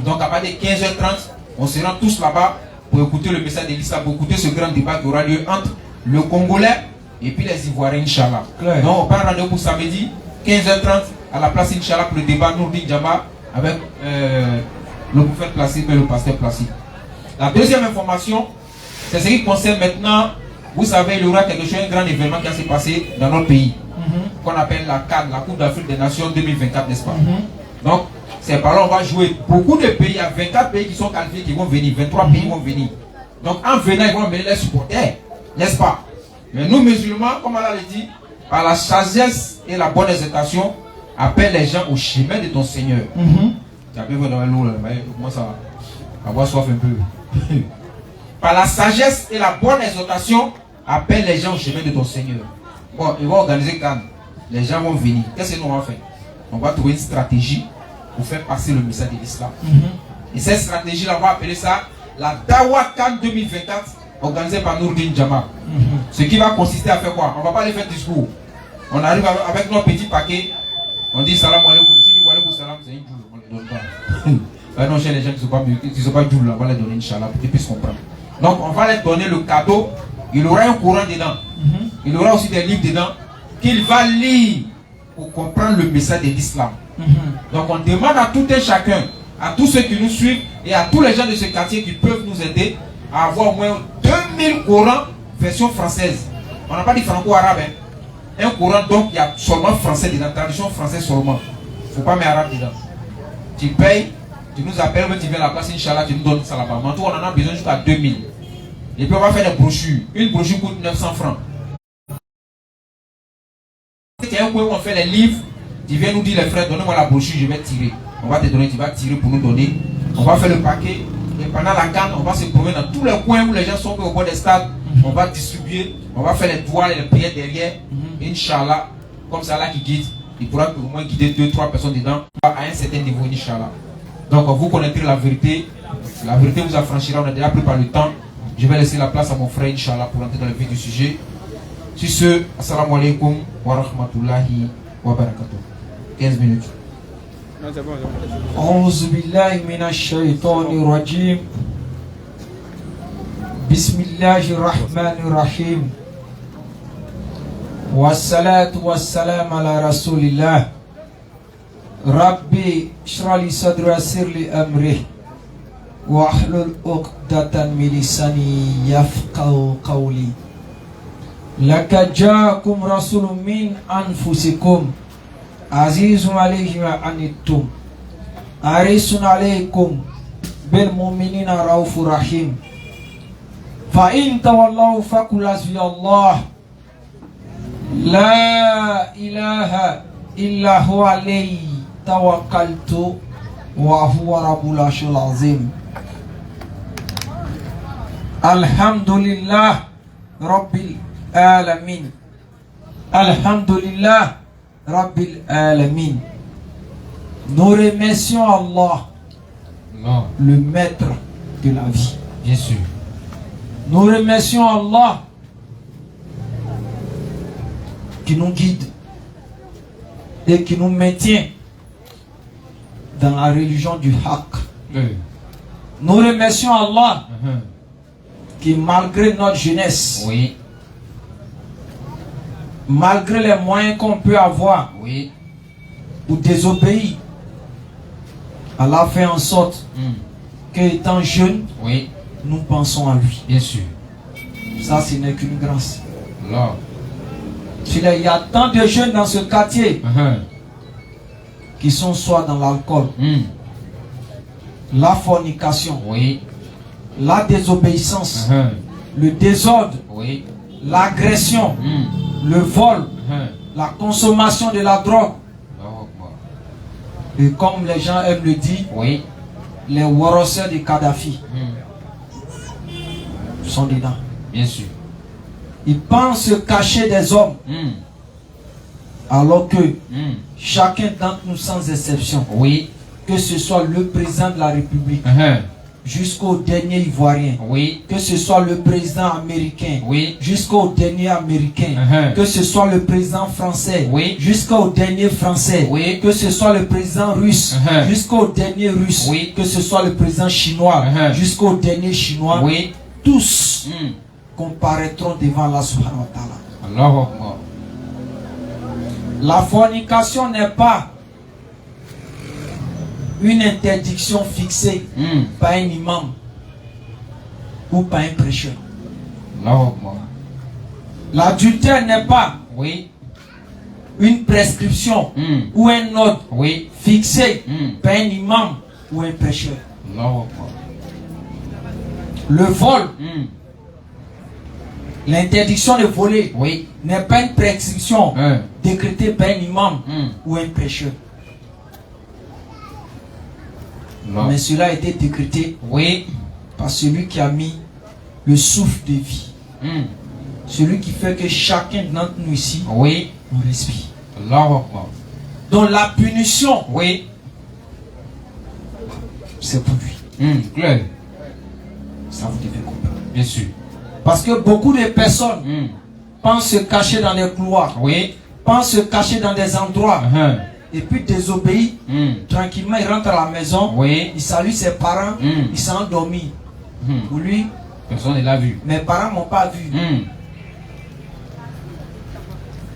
Donc à partir de 15h30, on se rend tous là-bas pour écouter le message de l'islam, pour écouter ce grand débat qui aura lieu entre le Congolais et puis les Ivoiriens, Inch'Allah. Donc on prend rendez-vous pour samedi, 15h30, à la place Inch'Allah pour le débat Nourdine Jama avec le prophète Placide et le pasteur Placide. La deuxième information, c'est ce qui concerne maintenant, vous savez, il y aura quelque chose, un grand événement qui va se passer dans notre pays, qu'on appelle la CAN, la Coupe d'Afrique des Nations 2024, n'est-ce pas? Donc, c'est par là on va jouer. Beaucoup de pays, il y a 24 pays qui sont qualifiés, qui vont venir, 23 pays vont venir. Donc, en venant, ils vont amener les supporters, n'est-ce pas? Mais nous, musulmans, comme Allah l'a dit, par la sagesse et la bonne exhortation, appelle les gens au chemin de ton Seigneur. Tu as bien vu dans l'eau, là, commence à avoir soif un peu. Par la sagesse et la bonne exhortation, appelle les gens au chemin de ton Seigneur. Bon, ils vont organiser Cannes. Les gens vont venir. Qu'est-ce que nous allons faire? On va trouver une stratégie pour faire passer le message de l'islam. Et cette stratégie-là, on va appeler ça la Dawa Cannes 2024, organisée par Nourdine Jama. Ce qui va consister à faire quoi? On ne va pas aller faire discours. On arrive avec nos petits paquets. On dit salam alaikum. Si dit alaikum salam, c'est une joule. On ne le donne pas. Non, chez les gens qui ne sont pas joule, on va les donner, Inch'Allah, pour qu'ils puissent comprendre. Donc, on va leur donner le cadeau. Il aura un courant dedans. Il aura aussi des livres dedans qu'il va lire pour comprendre le message de l'islam. Donc, on demande à tout un chacun, à tous ceux qui nous suivent et à tous les gens de ce quartier qui peuvent nous aider à avoir au moins 2000 Corans version française. On n'a pas dit franco-arabe. Un Coran, donc, il y a seulement français dedans, tradition française seulement. Il ne faut pas mettre arabe dedans. Tu payes, tu nous appelles, tu viens à la place, Inch'Allah, tu nous donnes ça là-bas. Mais tout, on en a besoin jusqu'à 2000. Et puis on va faire des brochures. Une brochure coûte 900 francs. Il y a un coin où on fait les livres. Tu viens nous dire, les frères, donnez-moi la brochure, je vais tirer. On va te donner, tu vas tirer pour nous donner. On va faire le paquet. Et pendant la canne, on va se promener dans tous les coins où les gens sont au bord des stades. On va distribuer. On va faire les toiles et les prières derrière. Inch'Allah, comme ça là qui guide, il pourra au moins guider 2-3 personnes dedans à un certain niveau, Inch'Allah. Donc vous connaîtrez la vérité vous affranchira, on a déjà pris par le temps. Je vais laisser la place à mon frère, Inch'Allah, pour entrer dans le vif du sujet. Sur ce, assalamu alaikum wa rahmatullahi wa barakatuh. 15 minutes. أعوذ بالله من الشيطان الرجيم بسم الله الرحمن الرحيم والصلاة والسلام على رسول الله ربي اشرح لي صدري ويسر لي أمري واحلل عقدة من لساني يفقهوا قولي لقد جاءكم رسول من أنفسكم عزيز عليه ما عنتم حريص عليكم بالمؤمنين رؤوف رحيم فإن تولوا فقل حسبي الله لا إله إلا هو عليه توكلت وهو رب العرش العظيم الحمد لله رب العالمين الحمد لله رب العالمين. Nous remercions Allah, Non. le maître de la vie. Bien sûr. Nous remercions Allah qui nous guide et qui nous maintient dans la religion du Haqq. Oui. Nous remercions Allah Mhm. qui, malgré notre jeunesse, Oui. malgré les moyens qu'on peut avoir Oui. pour désobéir, Allah fait en sorte que, étant jeune, Oui. nous pensons à lui. Bien sûr. Ça, ce n'est qu'une grâce. Là. Il y a tant de jeunes dans ce quartier Mhm. qui sont soit dans l'alcool, la fornication, Oui. la désobéissance, Mhm. le désordre, Oui. l'agression, le vol, la consommation de la drogue. Allahu Akbar. Et comme les gens aiment le dire, Oui. les warriors de Kadhafi sont dedans. Bien sûr. Ils pensent se cacher des hommes, alors que chacun d'entre nous, sans exception, Oui. que ce soit le président de la République jusqu'au dernier Ivoirien, Oui. que ce soit le président américain Oui. jusqu'au dernier américain, que ce soit le président français Oui. jusqu'au dernier français, Oui. que ce soit le président russe jusqu'au dernier russe, Oui. que ce soit le président chinois jusqu'au dernier chinois, Oui. tous comparaîtront devant Allah subhanahu wa ta'ala. Allahu Akbar. La fornication n'est pas une interdiction fixée par un imam ou par un prêcheur. Allahu Akbar. L'adultère n'est pas Oui. une prescription ou un ordre Oui. fixé par un imam ou un prêcheur. Allahu Akbar. Le vol, l'interdiction de voler, Oui. n'est pas une prescription décrétée par un imam ou un prêcheur. Non. Mais cela a été décrété Oui. par celui qui a mis le souffle de vie. Celui qui fait que chacun d'entre nous ici, Oui. on respire. Allahu Akbar. Donc la punition, Oui. c'est pour lui. Clair. Ça, vous devez comprendre. Bien sûr. Parce que beaucoup de personnes pensent se cacher dans les couloirs, Oui. pensent se cacher dans des endroits, et puis désobéir. Tranquillement, il rentre à la maison, Oui. il salue ses parents, il s'est endormi. Pour lui, Personne ne l'a vu. mes parents m'ont pas vu.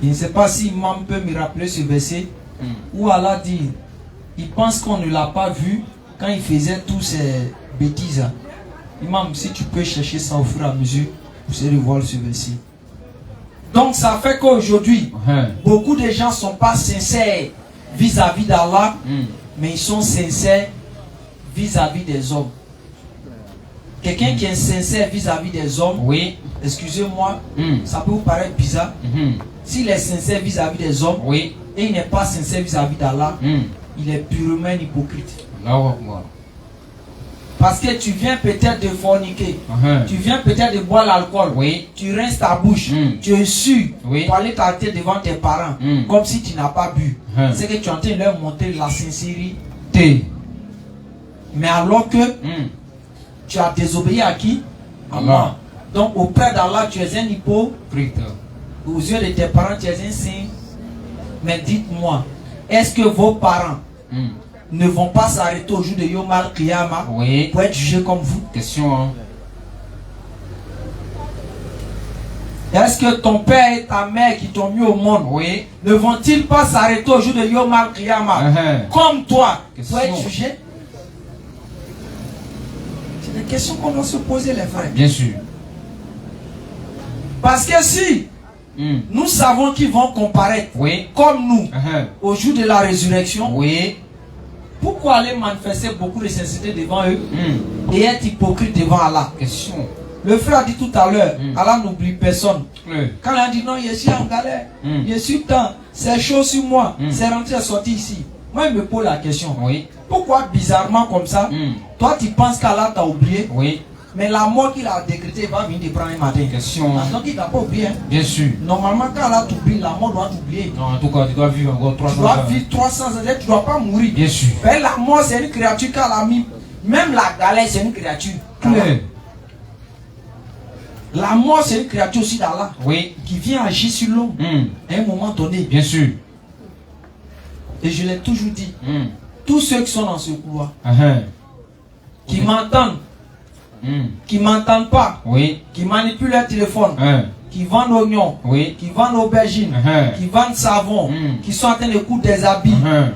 Je ne sais pas si Imam peut me rappeler ce verset où Allah dit, il pense qu'on ne l'a pas vu quand il faisait tous ces bêtises. Imam, si tu peux chercher ça au fur et à mesure, vous allez voir ce verset. Donc ça fait qu'aujourd'hui, beaucoup de gens ne sont pas sincères vis-à-vis d'Allah, mais ils sont sincères vis-à-vis des hommes. Quelqu'un qui est sincère vis-à-vis des hommes, Oui. excusez-moi, ça peut vous paraître bizarre. S'il est sincère vis-à-vis des hommes, Oui. et il n'est pas sincère vis-à-vis d'Allah, il est purement un hypocrite. Allahu Akbar. Parce que tu viens peut-être de forniquer, tu viens peut-être de boire l'alcool, Oui. tu rinces ta bouche, tu es sûr Oui. pour aller t'arrêter devant tes parents, comme si tu n'as pas bu. C'est que tu es en train de leur montrer la sincérité. Mais alors que tu as désobéi à qui? Allah. Donc auprès d'Allah, tu es un hypocrite. Frite. Aux yeux de tes parents, tu es un saint. Mais dites-moi, est-ce que vos parents ne vont pas s'arrêter au jour de Yom Al-Qiyamah Oui. pour être jugés comme vous? Question, hein. Est-ce que ton père et ta mère qui t'ont mis au monde Oui. ne vont-ils pas s'arrêter au jour de Yom Al-Qiyamah comme toi pour être Question. jugé? C'est des questions qu'on doit se poser, les frères. Bien sûr. Parce que si nous savons qu'ils vont comparaître Oui. comme nous au jour de la résurrection, Oui. pourquoi aller manifester beaucoup de sincérité devant eux et être hypocrite devant Allah? Question. Le frère a dit tout à l'heure, Allah n'oublie personne. Quand il a dit non, je suis en galère, je suis temps, c'est chaud sur moi, c'est rentré et sorti ici. Moi, il me pose la question. Oui. Pourquoi bizarrement comme ça, toi tu penses qu'Allah t'a oublié, Oui. mais la mort qu'il a décrétée va venir te prendre un matin. Question. Donc il t'a pas oublié. Hein. Bien sûr. Normalement, quand Allah t'oublie, la mort doit t'oublier. Non, en tout cas, tu dois vivre encore 300 Tu dois ans. vivre 300 ans, tu ne dois pas mourir. Bien sûr. Mais la mort, c'est une créature qu'elle a mis. Même la galère, c'est une créature. Claire. La mort, c'est une créature aussi d'Allah Oui. qui vient agir sur l'homme à un moment donné. Bien sûr. Et je l'ai toujours dit, tous ceux qui sont dans ce couloir, qui m'entendent, qui m'entendent pas, Oui. qui manipulent leur téléphone, qui vendent oignons, Oui. qui vendent aubergines, qui vendent savon, qui sont en train de coudre des habits,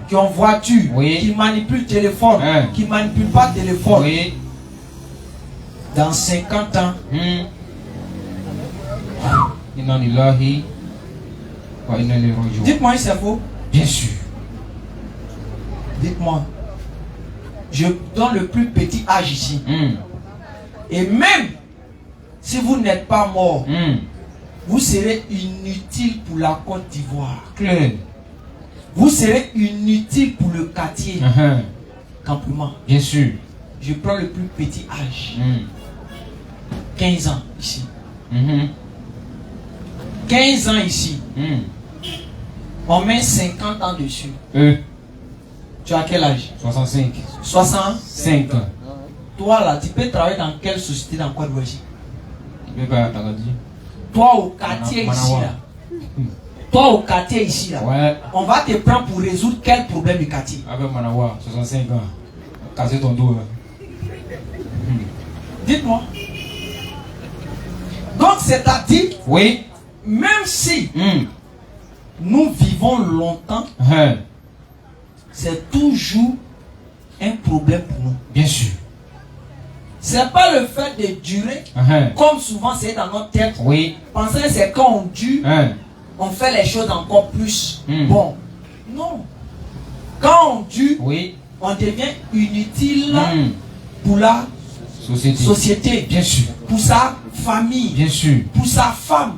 qui ont voiture, Oui. qui manipulent le téléphone, qui ne manipulent pas le téléphone. Oui. Dans 50 ans, Inna lillahi wa inna ilayhi raji'un. dites-moi si c'est faux. Bien sûr. Dites-moi. Je donne le plus petit âge ici. Et même si vous n'êtes pas mort, vous serez inutile pour la Côte d'Ivoire. Claire. Vous serez inutile pour le quartier. Campement. Bien sûr. Je prends le plus petit âge. 15 ans ici. 15 ans ici. On met 50 ans dessus. Tu as quel âge? 65. 65. 5 ans. Toi là, tu peux travailler dans quelle société dans Côte d'Ivoire? Je vais pas t'avoir dit. Toi au quartier ici là. Toi au quartier ici là. Ouais. On va te prendre pour résoudre quel problème du quartier? Avec Manawa, 65 ans. Casser ton dos. Dites-moi. Donc c'est-à-dire, Oui. même si nous vivons longtemps, c'est toujours un problème pour nous. Bien sûr. C'est pas le fait de durer, comme souvent c'est dans notre tête. Oui. Penser que c'est quand on dure, on fait les choses encore plus bon. Non. Quand on dure, Oui. on devient inutile pour la société, Bien sûr. pour sa famille, Bien sûr. pour sa femme.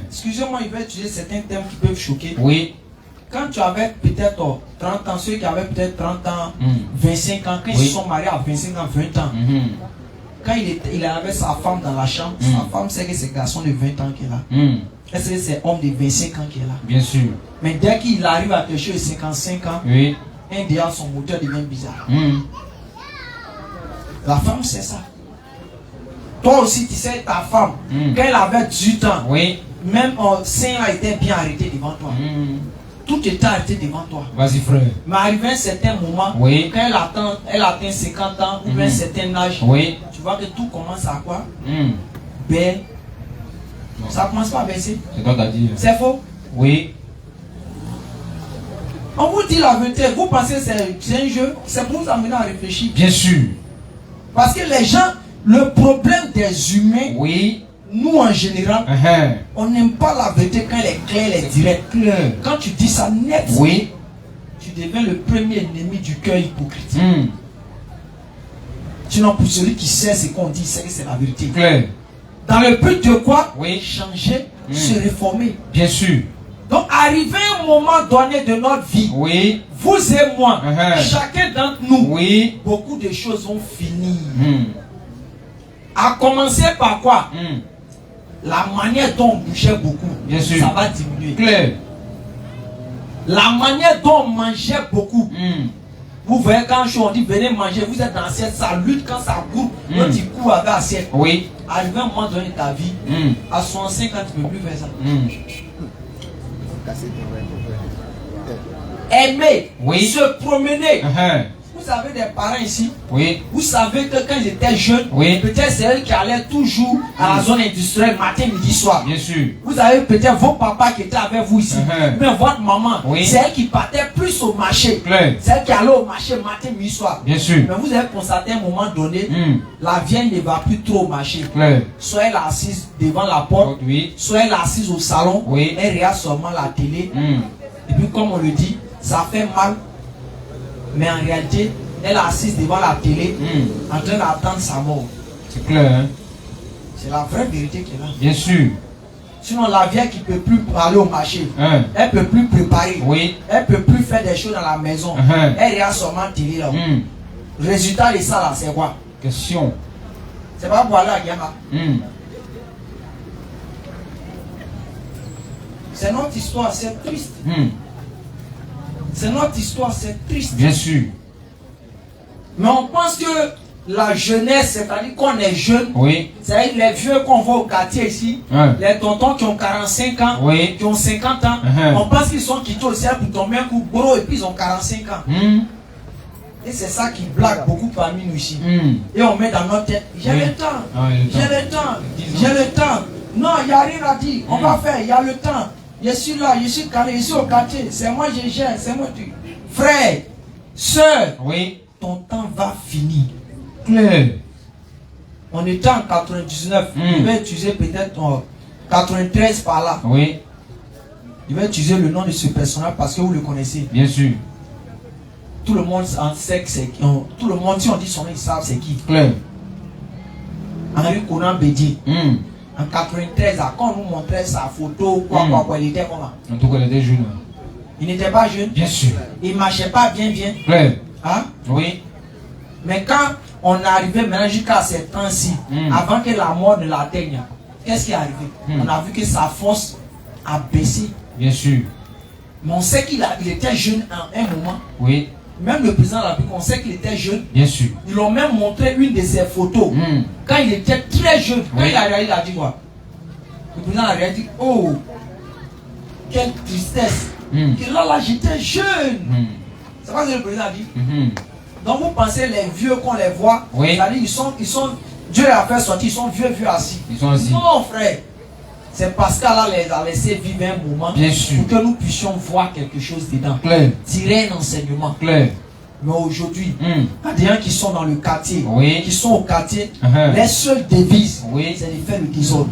Excusez-moi, il va utiliser certains termes qui peuvent choquer. Oui. Quand tu avais peut-être 30 ans, ceux qui avaient peut-être 30 ans, 25 ans, quand ils se sont mariés à 25 ans, 20 ans, quand il avait sa femme dans la chambre, sa femme sait que c'est garçon de 20 ans qui est là. Est-ce que c'est homme de 25 ans qui est là? Bien sûr. Mais dès qu'il arrive à quelque chose de 55 ans, Oui. un dehors, son moteur devient bizarre. La femme, c'est ça. Toi aussi, tu sais, ta femme, quand elle avait 18 ans, Oui. même sein a été bien arrêté devant toi. Tout était arrêté devant toi. Vas-y, frère. Mais arrivé à un certain moment, Oui. quand elle atteint 50 ans ou bien un certain âge, Oui. tu vois que tout commence à quoi? Ça commence pas à baisser. C'est toi qui as dit. C'est faux. Oui. On vous dit la vérité. Vous pensez que c'est un jeu? C'est pour vous amener à réfléchir. Bien sûr. Parce que les gens, le problème des humains, Oui. nous en général, on n'aime pas la vérité quand elle est claire, elle est directe. Quand tu dis ça net, Oui. tu deviens le premier ennemi du cœur hypocrite. Sinon, pour celui qui sait ce qu'on dit, c'est que c'est la vérité. Claire. Dans le but de quoi? Oui. Changer, se réformer. Bien sûr. Donc, arrivé à un moment donné de notre vie, Oui. vous et moi, chacun d'entre nous, Oui. beaucoup de choses vont finir. À commencer par quoi? La manière dont on bougeait beaucoup, Bien sûr. ça va diminuer. Claire. La manière dont on mangeait beaucoup. Vous voyez quand on dit venez manger, vous êtes dans l'assiette, ça lutte quand ça groupe, l'autre il court avec l'assiette. Oui. Arrivé à un moment donné de ta vie, à 65 ans, tu ne peux plus faire ça. Aimer, Oui. se promener. Vous avez des parents ici, Oui. vous savez que quand ils étaient jeunes, Oui. peut-être c'est eux qui allaient toujours à la zone industrielle matin, midi, soir. Bien sûr. Vous avez peut-être vos papas qui étaient avec vous ici, mais votre maman, Oui. c'est elle qui partait plus au marché. Claire. C'est elle qui allait au marché matin, midi, soir. Bien sûr. Mais vous avez constaté à un moment donné, la vieille ne va plus trop au marché. Claire. Soit elle est assise devant la porte, Oui. soit elle est assise au salon, Oui. elle regarde seulement la télé. Et puis comme on le dit, ça fait mal. Mais en réalité, elle est assise devant la télé, en train d'attendre sa mort. C'est clair, hein? C'est la vraie vérité qui est là. Bien sûr. Sinon, la vieille qui ne peut plus aller au marché, Hein? elle ne peut plus préparer, Oui. elle ne peut plus faire des choses dans la maison, elle regarde seulement télé là. Résultat de ça là, c'est quoi? Question. C'est pas pour aller à Yama. C'est notre histoire, c'est triste. C'est notre histoire, c'est triste. Bien sûr. Mais on pense que la jeunesse, c'est-à-dire qu'on est jeune, Oui. c'est-à-dire les vieux qu'on voit au quartier ici, les tontons qui ont 45 ans, Oui. qui ont 50 ans, on pense qu'ils sont quittés au ciel pour tomber un coup gros et puis ils ont 45 ans. Et c'est ça qui blague beaucoup parmi nous ici. Et on met dans notre tête, j'ai le temps, j'ai le temps, j'ai le temps. Non, il n'y a rien à dire, on va faire, il y a le temps. Je suis là, je suis calé, je suis au quartier, c'est moi je gère, c'est moi tu. Frère, soeur, Oui. ton temps va finir. Clair. On était en 99, je vais utiliser peut-être 93 par là. Oui. Je vais utiliser le nom de ce personnage parce que vous le connaissez. Bien sûr. Tout le monde en sait que c'est qui. Tout le monde, si on dit son nom, ils savent c'est qui. Clair. Henri Conan Bédier. Hum. En 93, quand on nous montrait sa photo, quoi, il était comment? En tout cas, il était jeune. Il n'était pas jeune. Bien sûr. Il ne marchait pas bien. Clair. Hein? Oui. Mais quand on est arrivé maintenant jusqu'à ces temps-ci, avant que la mort ne l'atteigne, qu'est-ce qui est arrivé? On a vu que sa force a baissé. Bien sûr. Mais on sait qu'il était jeune à un moment. Oui. Même le président de la République, on sait qu'il était jeune. Bien sûr. Ils l'ont même montré une de ses photos. Quand il était très jeune. Quand il a dit quoi? Le président a dit, oh, quelle tristesse. Que là, j'étais jeune. C'est pas ce que le président a dit. Donc vous pensez les vieux qu'on les voit, oui. ils sont, Dieu les a fait sortir, ils sont vieux assis. Ils sont assis. Non frère. C'est parce qu'Allah les a laissé vivre un moment. Bien sûr. Pour que nous puissions voir quelque chose dedans. Clair. Tirer un enseignement. Clair. Mais aujourd'hui, il y a des gens qui sont dans le quartier, qui sont au quartier, les seules devises, c'est de faire le désordre.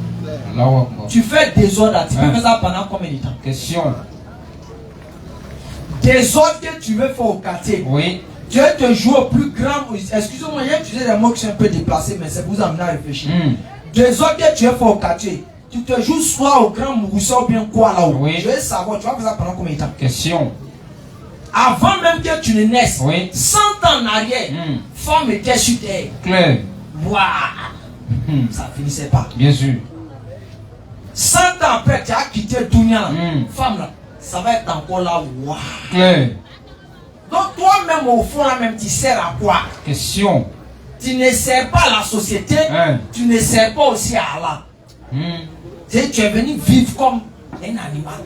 Tu fais le désordre, tu peux faire ça pendant combien de temps? Question. Désordre que tu veux faire au quartier. Dieu te joue au plus grand. Excusez-moi, j'ai utilisé des mots qui sont un peu déplacés, mais c'est pour vous amener à réfléchir. Désordre que tu veux faire au quartier. Tu te joues soit au grand Mouroussa ou bien quoi là-haut. Je veux savoir, tu vas faire ça pendant combien de temps? Question. Avant même que tu ne naisses, 100 ans en arrière, femme était sur terre. Claire. Waouh. Ça ne finissait pas. Bien sûr. 100 ans après, tu as quitté Dunia. Femme là, ça va être encore là. Waouh. Claire. Donc toi-même au fond là même, tu sers à quoi? Question. Tu ne sers pas à la société, tu ne sers pas aussi à Allah. Tu es venu vivre comme un animal.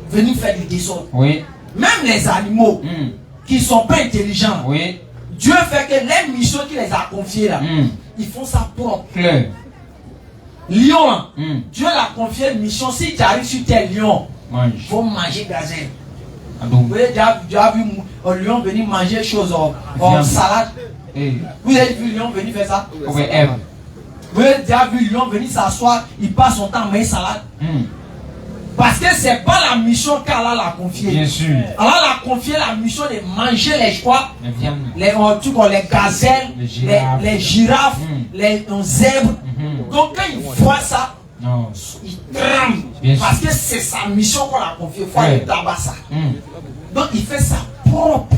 Venir faire du désordre. Même les animaux qui ne sont pas intelligents, Dieu fait que les missions qu'il les a confiées là, ils font ça propre. Claire. Lion là, Dieu l'a confié une mission. Si tu arrives sur tes lions, il faut manger gazelle. Vous avez déjà vu un lion venir manger des choses en salade. Vous avez vu le lion venir faire ça? Vous avez déjà vu le lion venir s'asseoir, il passe son temps à manger salade. Parce que ce n'est pas la mission qu'Allah l'a confiée. Bien sûr. Allah l'a confié la mission de manger les quoi? Les gazelles, les girafes, les zèbres. Donc quand il voit ça, il tremble. Parce que c'est sa mission qu'on a confiée. Il faut aller tabac ça. Donc il fait ça propre.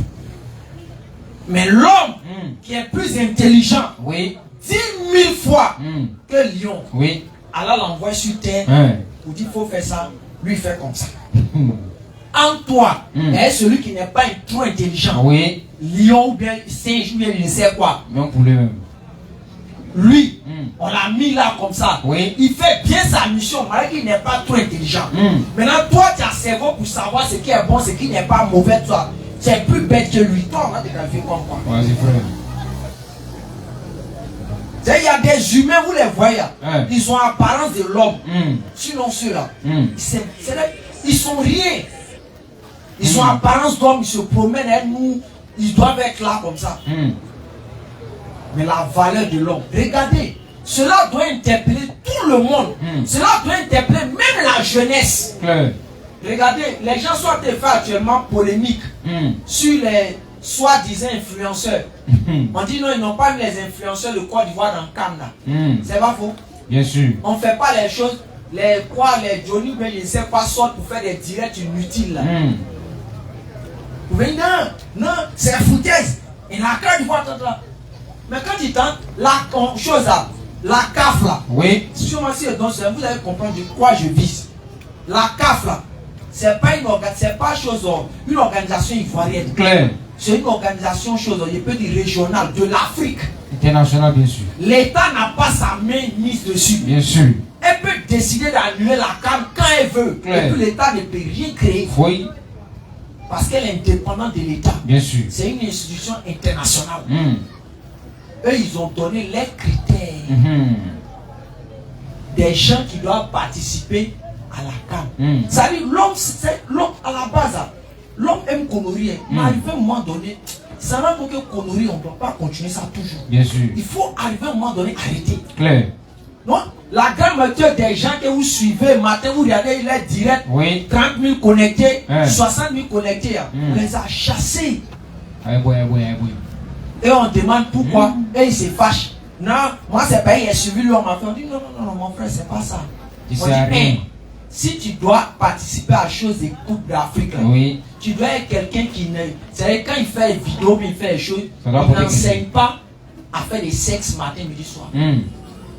Mais l'homme qui est plus intelligent, 10 000 fois que le lion, Allah l'envoie sur terre pour dire qu'il faut faire ça. Lui il fait comme ça. En toi, est celui qui n'est pas trop intelligent. Lion ou bien singe ou bien il ne sait quoi. Lui, on l'a mis là comme ça. Il fait bien sa mission, malgré qu'il n'est pas trop intelligent. Maintenant, toi, tu as cerveau pour savoir ce qui est bon, ce qui n'est pas mauvais. Toi, tu es plus bête que lui. Toi, on va te faire comme quoi. Il y a des humains, vous les voyez, ils ont l'apparence de l'homme. Sinon, ceux-là, ils sont rien. Ils ont l'apparence d'homme, ils se promènent, nous, ils doivent être là comme ça. Mais la valeur de l'homme, regardez, cela doit interpeller tout le monde. Cela doit interpeller même la jeunesse. Regardez, les gens sont en train de faire actuellement polémique sur soi-disant influenceurs. On dit non, ils n'ont pas mis les influenceurs de Côte d'Ivoire dans le camp là. C'est pas faux? Bien sûr. On ne fait pas les choses, les Johnny, mais je ne sais pas, sortent pour faire des directs inutiles là. Vous voyez, non, c'est un foutaise. Et la Côte d'Ivoire, mais quand ils tentent, la chose là, la CAF là, oui. Si vous allez comprendre de quoi je vise. La CAF là, c'est pas une organisation ivoirienne. Claire. C'est une organisation chose, je peux dire régionale, de l'Afrique. Internationale, bien sûr. L'État n'a pas sa main mise dessus. Bien sûr. Elle peut décider d'annuler la CAF quand elle veut. Claire. Et puis l'État ne peut rien créer. Oui. Parce qu'elle est indépendante de l'État. Bien sûr. C'est une institution internationale. Eux, ils ont donné les critères des gens qui doivent participer à la CAN. Ça veut dire l'homme à la base, l'homme aime connerie. Mais arrivé à un moment donné, ça n'a pas que connerie, on ne doit pas continuer ça toujours. Bien sûr. Il faut arriver à un moment donné, arrêter. Claire. Non, la grande majorité des gens que vous suivez, matin, vous regardez, il est direct, oui. 30 000 connectés, 60 000 connectés, on les a chassés. Et on demande pourquoi, et ils se fâchent. Non, moi c'est pas, il a suivi lui, on m'a fait, on dit non, mon frère, c'est pas ça. On dit, hey, si tu dois participer à la chose des Coupes d'Afrique, oui. Tu dois être quelqu'un qui ne. C'est-à-dire quand il fait des vidéos, il fait des choses, il n'enseigne pas à faire des sexes matin, midi, soir.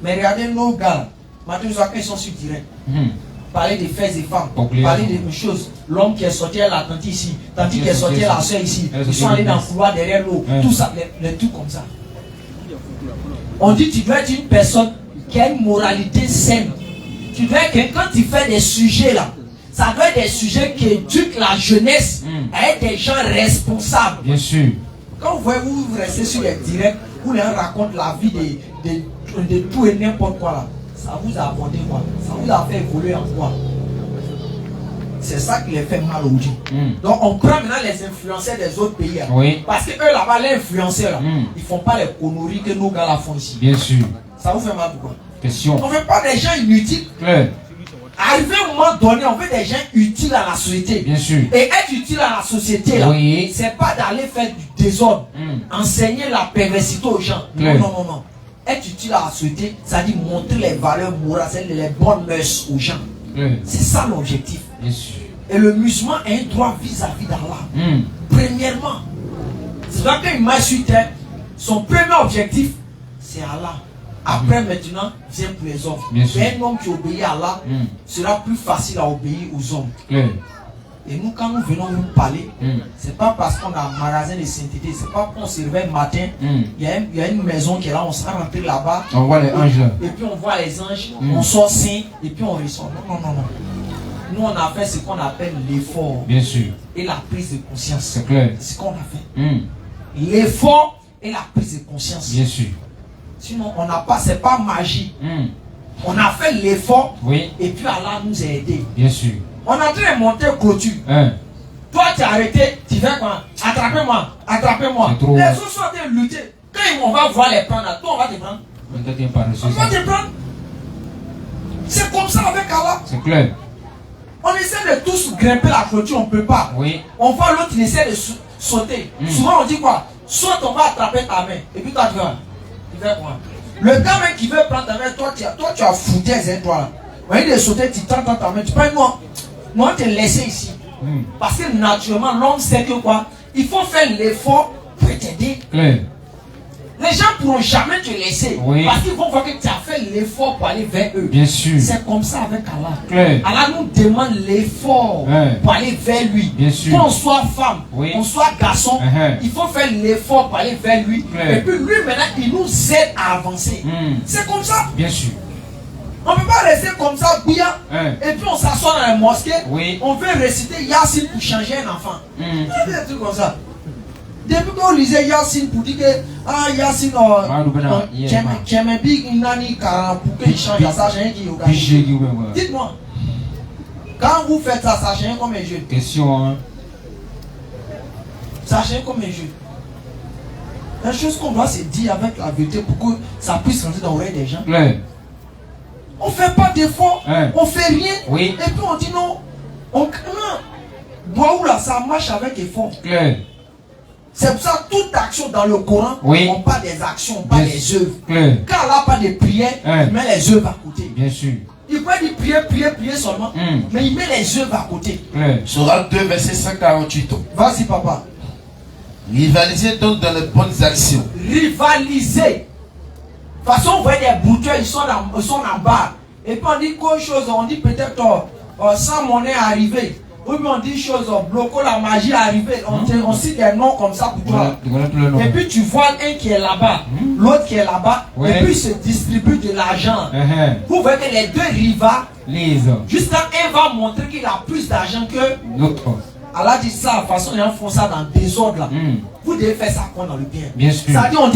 Mais regardez nos gars, matin, soir, quand ils sont sur direct, parler des faits et femmes, parler des choses. L'homme qui est sorti à la tante ici, tante qui est sorti à la soeur ici, ils sont allés dans le couloir derrière l'eau, tout ça, les trucs comme ça. On dit tu dois être une personne qui a une moralité saine. Tu dois être quand tu fais des sujets là, ça doit être des sujets qui éduquent la jeunesse à être des gens responsables. Bien sûr. Quand vous voyez, vous restez sur les directs, vous leur racontez la vie de tout et n'importe quoi là. Ça vous a apporté quoi? Ça vous a fait évoluer en quoi? C'est ça qui les fait mal aujourd'hui. Donc on prend maintenant les influenceurs des autres pays. Oui. Parce que eux là-bas, les influenceurs là, ils font pas les conneries que nos gars là font ici. Bien sûr. Ça vous fait mal pourquoi? Question. On ne veut pas des gens inutiles. Claire. Arrivé à un moment donné, on veut des gens utiles à la société. Bien sûr. Et être utile à la société là, oui. C'est pas d'aller faire du désordre, enseigner la perversité aux gens. Claire. Non. Être utile à la société, ça dit montrer les valeurs morales, les bonnes mœurs aux gens. C'est ça l'objectif. Bien sûr. Et le musulman a un droit vis-à-vis d'Allah. Premièrement, c'est là qu'il m'a su terre, son premier objectif, c'est Allah. Après, maintenant, vient pour les hommes. Et un homme qui obéit à Allah sera plus facile à obéir aux hommes. Et nous, quand nous venons nous parler, c'est pas parce qu'on a un magasin de sainteté, c'est pas qu'on se réveille le matin, il y a une maison qui est là, on sera rentré là-bas. On voit les anges là. Et puis on voit les anges, on sort saint, et puis on ressort. Non. Nous, on a fait ce qu'on appelle l'effort. Bien sûr. Et la prise de conscience. C'est clair. C'est ce qu'on a fait. L'effort et la prise de conscience. Bien sûr. Sinon, on n'a pas, c'est pas magie. On a fait l'effort, oui. Et puis Allah nous a aidés. Bien sûr. On est en train de monter clôture. Toi, tu as arrêté, tu fais quoi? Attrapez-moi. Les autres sont en train de lutter. Quand on va voir les prendre, toi, on va te prendre. On va te prendre. C'est comme ça avec Allah. C'est clair. On essaie de tous grimper la clôture, on ne peut pas. Oui. On voit l'autre, il essaie de sauter. Souvent, on dit quoi? Soit on va attraper ta main, et puis toi, tu fais quoi? Le gars même qui veut prendre ta main, toi, tu as foutu les toi là. Au lieu de sauter, tu tends ta main, tu prends moi. Moi, te laisser ici. Parce que naturellement, l'homme sait que quoi? Il faut faire l'effort pour t'aider. Les gens ne pourront jamais te laisser. Oui. Parce qu'ils vont voir que tu as fait l'effort pour aller vers eux. Bien sûr. C'est comme ça avec Allah. Allah nous demande l'effort pour aller vers lui. Bien sûr. Qu'on soit femme, qu'on soit garçon, il faut faire l'effort pour aller vers lui. Et puis lui maintenant, il nous aide à avancer. C'est comme ça. Bien sûr. On ne peut pas rester comme ça, bouillant. Et puis on s'assoit dans la mosquée. On veut réciter Yassine pour changer un enfant. Il y a des trucs comme ça. Depuis qu'on lisait Yassine pour dire que Yassine, j'aime bien une année pour qu'il change, ça change qui est. Dites-moi, quand vous faites ça, ça change comme un jeu. Question, hein? Ça change comme un jeu. La chose qu'on doit se dire avec la vérité pour que ça puisse rentrer dans l'oreille des gens. On ne fait pas d'efforts, on ne fait rien. Et puis on dit non. Bois là, ça marche avec effort. C'est pour ça que toute action dans le Coran, Oui. on parle des actions, on parle Bien des œuvres. Clair. Quand Allah parle de prière, Hein. il met les œuvres à côté. Bien sûr. Il peut dire prier seulement, mais il met les œuvres à côté. Clair. Sourate 2, verset 148. Vas-y, papa. Rivalisez donc dans les bonnes actions. Rivaliser. De toute façon, on voit des bouteurs, ils sont en bas. Et puis on dit quelque chose, on dit peut-être sans monnaie arrivé. Ou bien on dit chose, bloco la magie arrivée. On cite des noms comme ça pour toi. Tu connais tous les noms. Et puis tu vois un qui est là-bas, l'autre qui est là-bas, Ouais. et puis ils se distribuent de l'argent. Uh-huh. Vous voyez que les deux rivaux, Lise. jusqu'à un va montrer qu'il a plus d'argent que L'autre. Allah dit ça, de toute façon, les gens font ça dans le désordre là. Hmm. Vous devez faire ça quoi dans le bien. Bien sûr. Ça dit, on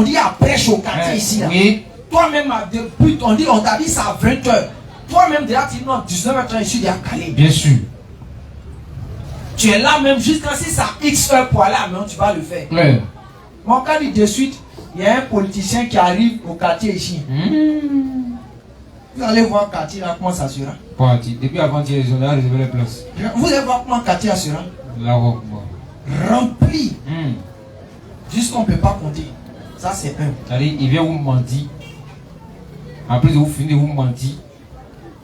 dit à prêche au quartier ici là. Oui. Toi-même, depuis, on t'a dit ça à 20h. Toi-même, déjà, tu dis non, 19h, je suis déjà calé. Bien sûr. Tu es là même jusqu'à si ça X heures pour aller à la maison, tu vas le faire. Clair. Mon cas dit de suite, il y a un politicien qui arrive au quartier ici. Vous allez voir le quartier là, comment ça sera. Parti. Depuis avant-hier, ils ont réservé les places. Vous allez voir comment le quartier sera. La robe. Rempli. Jusqu'on ne peut pas compter. Ça, c'est un. C'est-à-dire, il vient vous mentir. En plus de vous finir, vous mentir.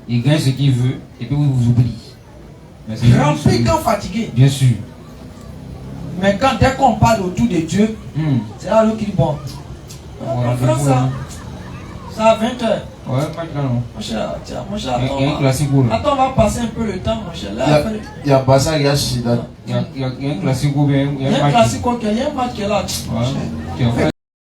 Il gagne ce qu'il veut et puis vous oublie. Mais c'est Rempli quand fatigué. Bien sûr. Mais quand dès qu'on parle autour de Dieu, c'est là l'autre qui dit bon. On fera ça. Ça à 20h. Ouais, maintenant. Mon cher, tiens, mon cher, Il y a un classique là. attends, on va passer un peu le temps, mon cher. Là, Il y a pas ça, il y a Shida. Il y a un classique bien. il y a un classique, il y a un match qui est là. Ouais.